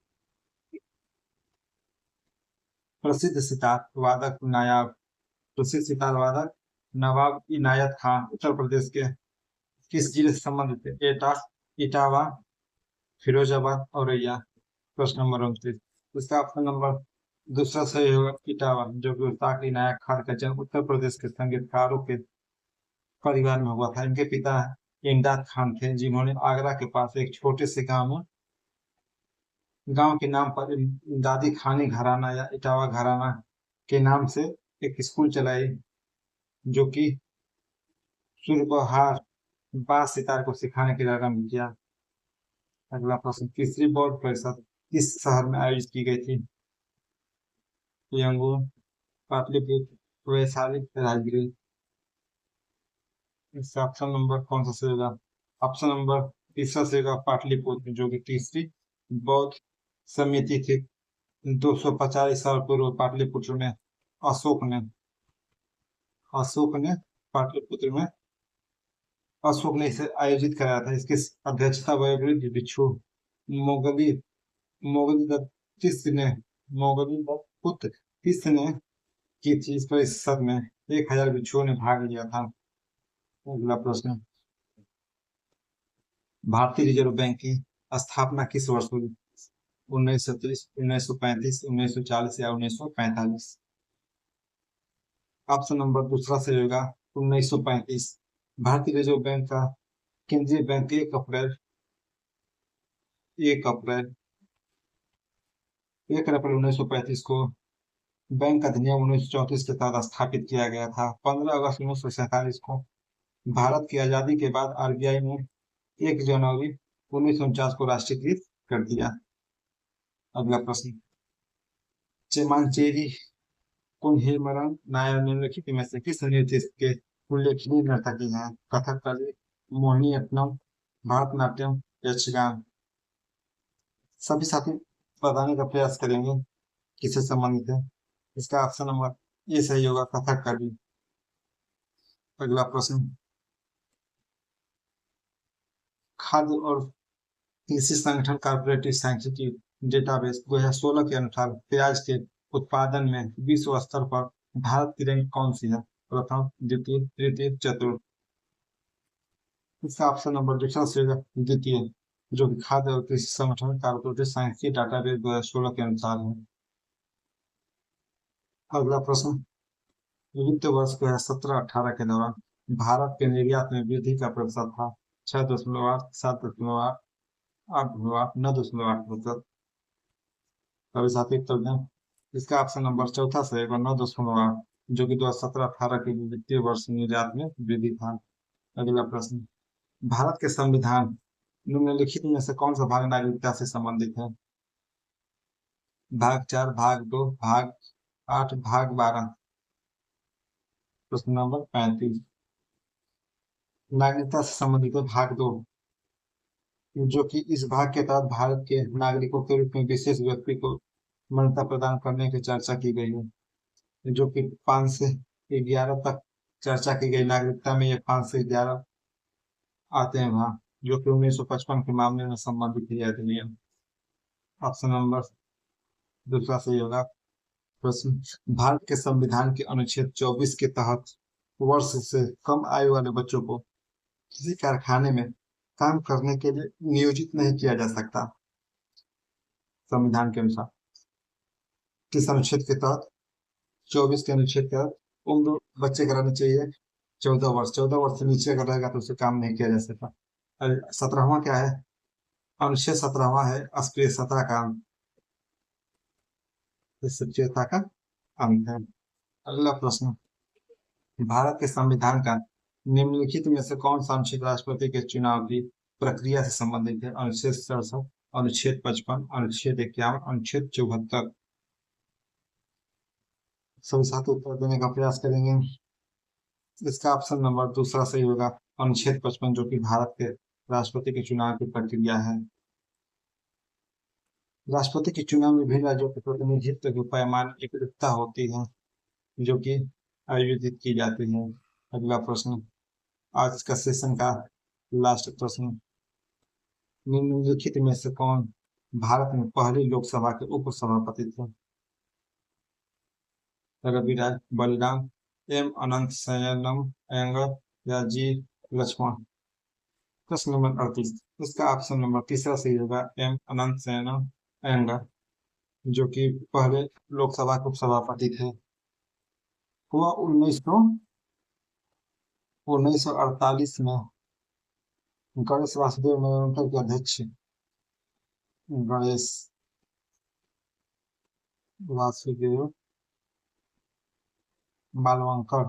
प्रसिद्ध सितार वादक नायाब प्रसिद्ध सितार वादक नवाब इनायत खान उत्तर प्रदेश के किस जिले से संबंधित है? एटा, इटावा, फिरोजाबाद, औरैया। प्रश्न नंबर 29, इसका ऑप्शन नंबर दूसरा सही होगा, इटावा, जो कि उस्ताद इनायत खान का जन्म उत्तर प्रदेश के संगीतकारों के परिवार में हुआ था। इनके पिता इमदाद खान थे, जिन्होंने आगरा के पास एक छोटे से गांव के नाम पर इमदादी खानी घराना या इटावा घराना के नाम से एक स्कूल चलाई, जो कि सुरबहार बाज सितार को सिखाने के लिए आरंभ किया। अगला प्रश्न, तीसरी बोर्ड परीक्षा किस शहर में आयोजित की गई थी? यंगून, पाटलिपुत्र, वैशाली, राजगीर। इसका ऑप्शन नंबर कौन सा सही होगा? ऑप्शन नंबर तीसरा सही होगा, पाटलिपुत्र, जो कि तीसरी बौद्ध समिति थी। 250 साल पूर्व पाटलिपुत्र में अशोक ने अशोक ने पाटलिपुत्र में अशोक ने इसे आयोजित कराया था। इसकी अध्यक्षता वयोवृद्ध भिक्षु मोगली मोगली दत्तिस ने मोगली दत्त तिस ने की थी। इस परिषद में 1000 भिक्षुओं ने भाग लिया था। अगला प्रश्न, भारतीय रिजर्व बैंक की स्थापना किस वर्ष हुई? 1930, 1935, 1940 या 1945। ऑप्शन नंबर दूसरा सही होगा, 1935। भारतीय रिजर्व बैंक का केंद्रीय बैंक 1 अप्रैल 1 अप्रैल 1935 को बैंक अधिनियम 1934 के तहत स्थापित किया गया था। 15 अगस्त 1947 को भारत की आजादी के बाद आरबीआई ने 1 जनवरी 1949 को राष्ट्रीयकृत कर दिया। अगला प्रश्न, चेमांचेरी कुम्हेमरन नायर निम्नलिखित में से किस नृत्य के उल्लेखनीय नर्तकी हैं? कथकली, मोहिनीअट्टम, भरतनाट्यम, यक्षगान। सभी साथी बताने का प्रयास करेंगे किससे संबंधित है। इसका ऑप्शन नंबर ये सही होगा, कथकली। अगला प्रश्न, खाद्य और कृषि संगठन कॉर्पोरेटिव सांख्यिकी डेटाबेस 2016 के अनुसार प्याज के उत्पादन में विश्व स्तर पर भारत की रैंक कौन सी है? प्रथम, द्वितीय, तृतीय, चतुर्थ। इसका ऑप्शन नंबर दूसरा से द्वितीय, जो कि खाद्य और कृषि संगठन कॉर्पोरेट सांख्यिकी डाटाबेस 2016 के अनुसार है। अगला प्रश्न, वित्त वर्ष 2017-18 के दौरान भारत के निर्यात में वृद्धि का प्रतिशत था 6.8, 7.8, 8.8, 9.8%। सभी साथी उत्तर दें। इसका ऑप्शन नंबर चौथा सही होगा 9.8, जो कि 2017-18 के वित्तीय वर्ष निर्यात में वृद्धि था। अगला प्रश्न, भारत के संविधान निम्नलिखित में से कौन सा भाग नागरिकता से संबंधित है? भाग 4, भाग 2, भाग 8, भाग 12। प्रश्न नंबर 35, नागरिकता से संबंधित है भाग 2, जो कि इस भाग के तहत भारत के नागरिकों के रूप में विशेष व्यक्ति को मान्यता प्रदान करने की चर्चा की गई है, जो कि 5 से 11 तक चर्चा की गई। नागरिकता में ये 5 से 11 आते हैं वहाँ, जो कि 1955 के मामले में संबंधित है अधिनियम। ऑप्शन नंबर दूसरा सही होगा। प्रश्न, भारत के संविधान के अनुच्छेद 24 के तहत वर्ष से कम आयु वाले बच्चों को किसी कारखाने में काम करने के लिए नियोजित नहीं किया जा सकता। संविधान के अनुसार किस अनुच्छेद के तहत? 24 के अनुच्छेद के तहत उम्र बच्चे करानी चाहिए 14 वर्ष। 14 वर्ष से नीचे अगर रहेगा तो उसे काम नहीं किया जा सकता। 17वां क्या है? अनुच्छेद 17वां है अस्पृश्यता का अंत। अस्पृश्यता का अंत है। अगला प्रश्न, भारत के संविधान का निम्नलिखित में से कौन सा अनुच्छेद राष्ट्रपति के चुनाव की प्रक्रिया से संबंधित है? अनुच्छेद 67, अनुच्छेद 55, अनुच्छेद 51, अनुच्छेद 74। सभी साथी उत्तर देने का प्रयास करेंगे। इसका ऑप्शन नंबर दूसरा सही होगा, अनुच्छेद 55, जो कि भारत के राष्ट्रपति के चुनाव की प्रक्रिया है। राष्ट्रपति के चुनाव में विभिन्न राज्यों के प्रतिनिधित्व के पैमाने एकरूपता होती है, जो कि आयोजित की जाती है। अगला प्रश्न, आज का सेशन का लास्ट प्रश्न, निम्नलिखित में से कौन भारत में पहली लोकसभा के उपसभापति थे? रवि राय, बलिराम, एम अनंत शयनम अयंगर या जी लक्ष्मण। प्रश्न नंबर 38, इसका ऑप्शन नंबर तीसरा सही होगा, एम अनंत शयनम अयंगर, जो कि पहले लोकसभा के उपसभापति थे। हुआ 1948 में गणेश वासुदेव मेनका के अध्यक्ष गणेश वासुदेव मालवंकर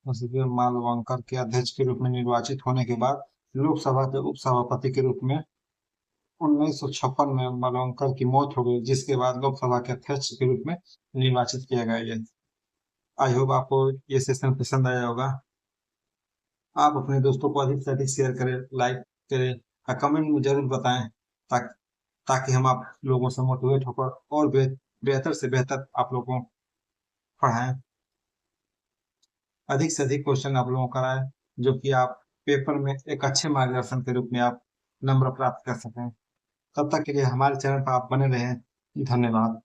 मालवंकर के अध्यक्ष के रूप में निर्वाचित होने के बाद लोकसभा के उपसभापति के रूप में 1956 में मालवंकर की मौत हो गई, जिसके बाद लोकसभा के अध्यक्ष के रूप में निर्वाचित किया गया। आई होप आपको ये सेशन पसंद आया होगा। आप अपने दोस्तों को अधिक से अधिक शेयर करें, लाइक करें और कमेंट में जरूर बताएं, ताकि हम आप लोगों से मोटिवेट होकर और बेहतर से बेहतर आप लोगों को पढ़ाएं। अधिक से अधिक क्वेश्चन आप लोगों को कराएं, जो कि आप पेपर में एक अच्छे मार्गदर्शन के रूप में आप नंबर प्राप्त कर सकें। तब तक के लिए हमारे चैनल पर आप बने रहें। धन्यवाद।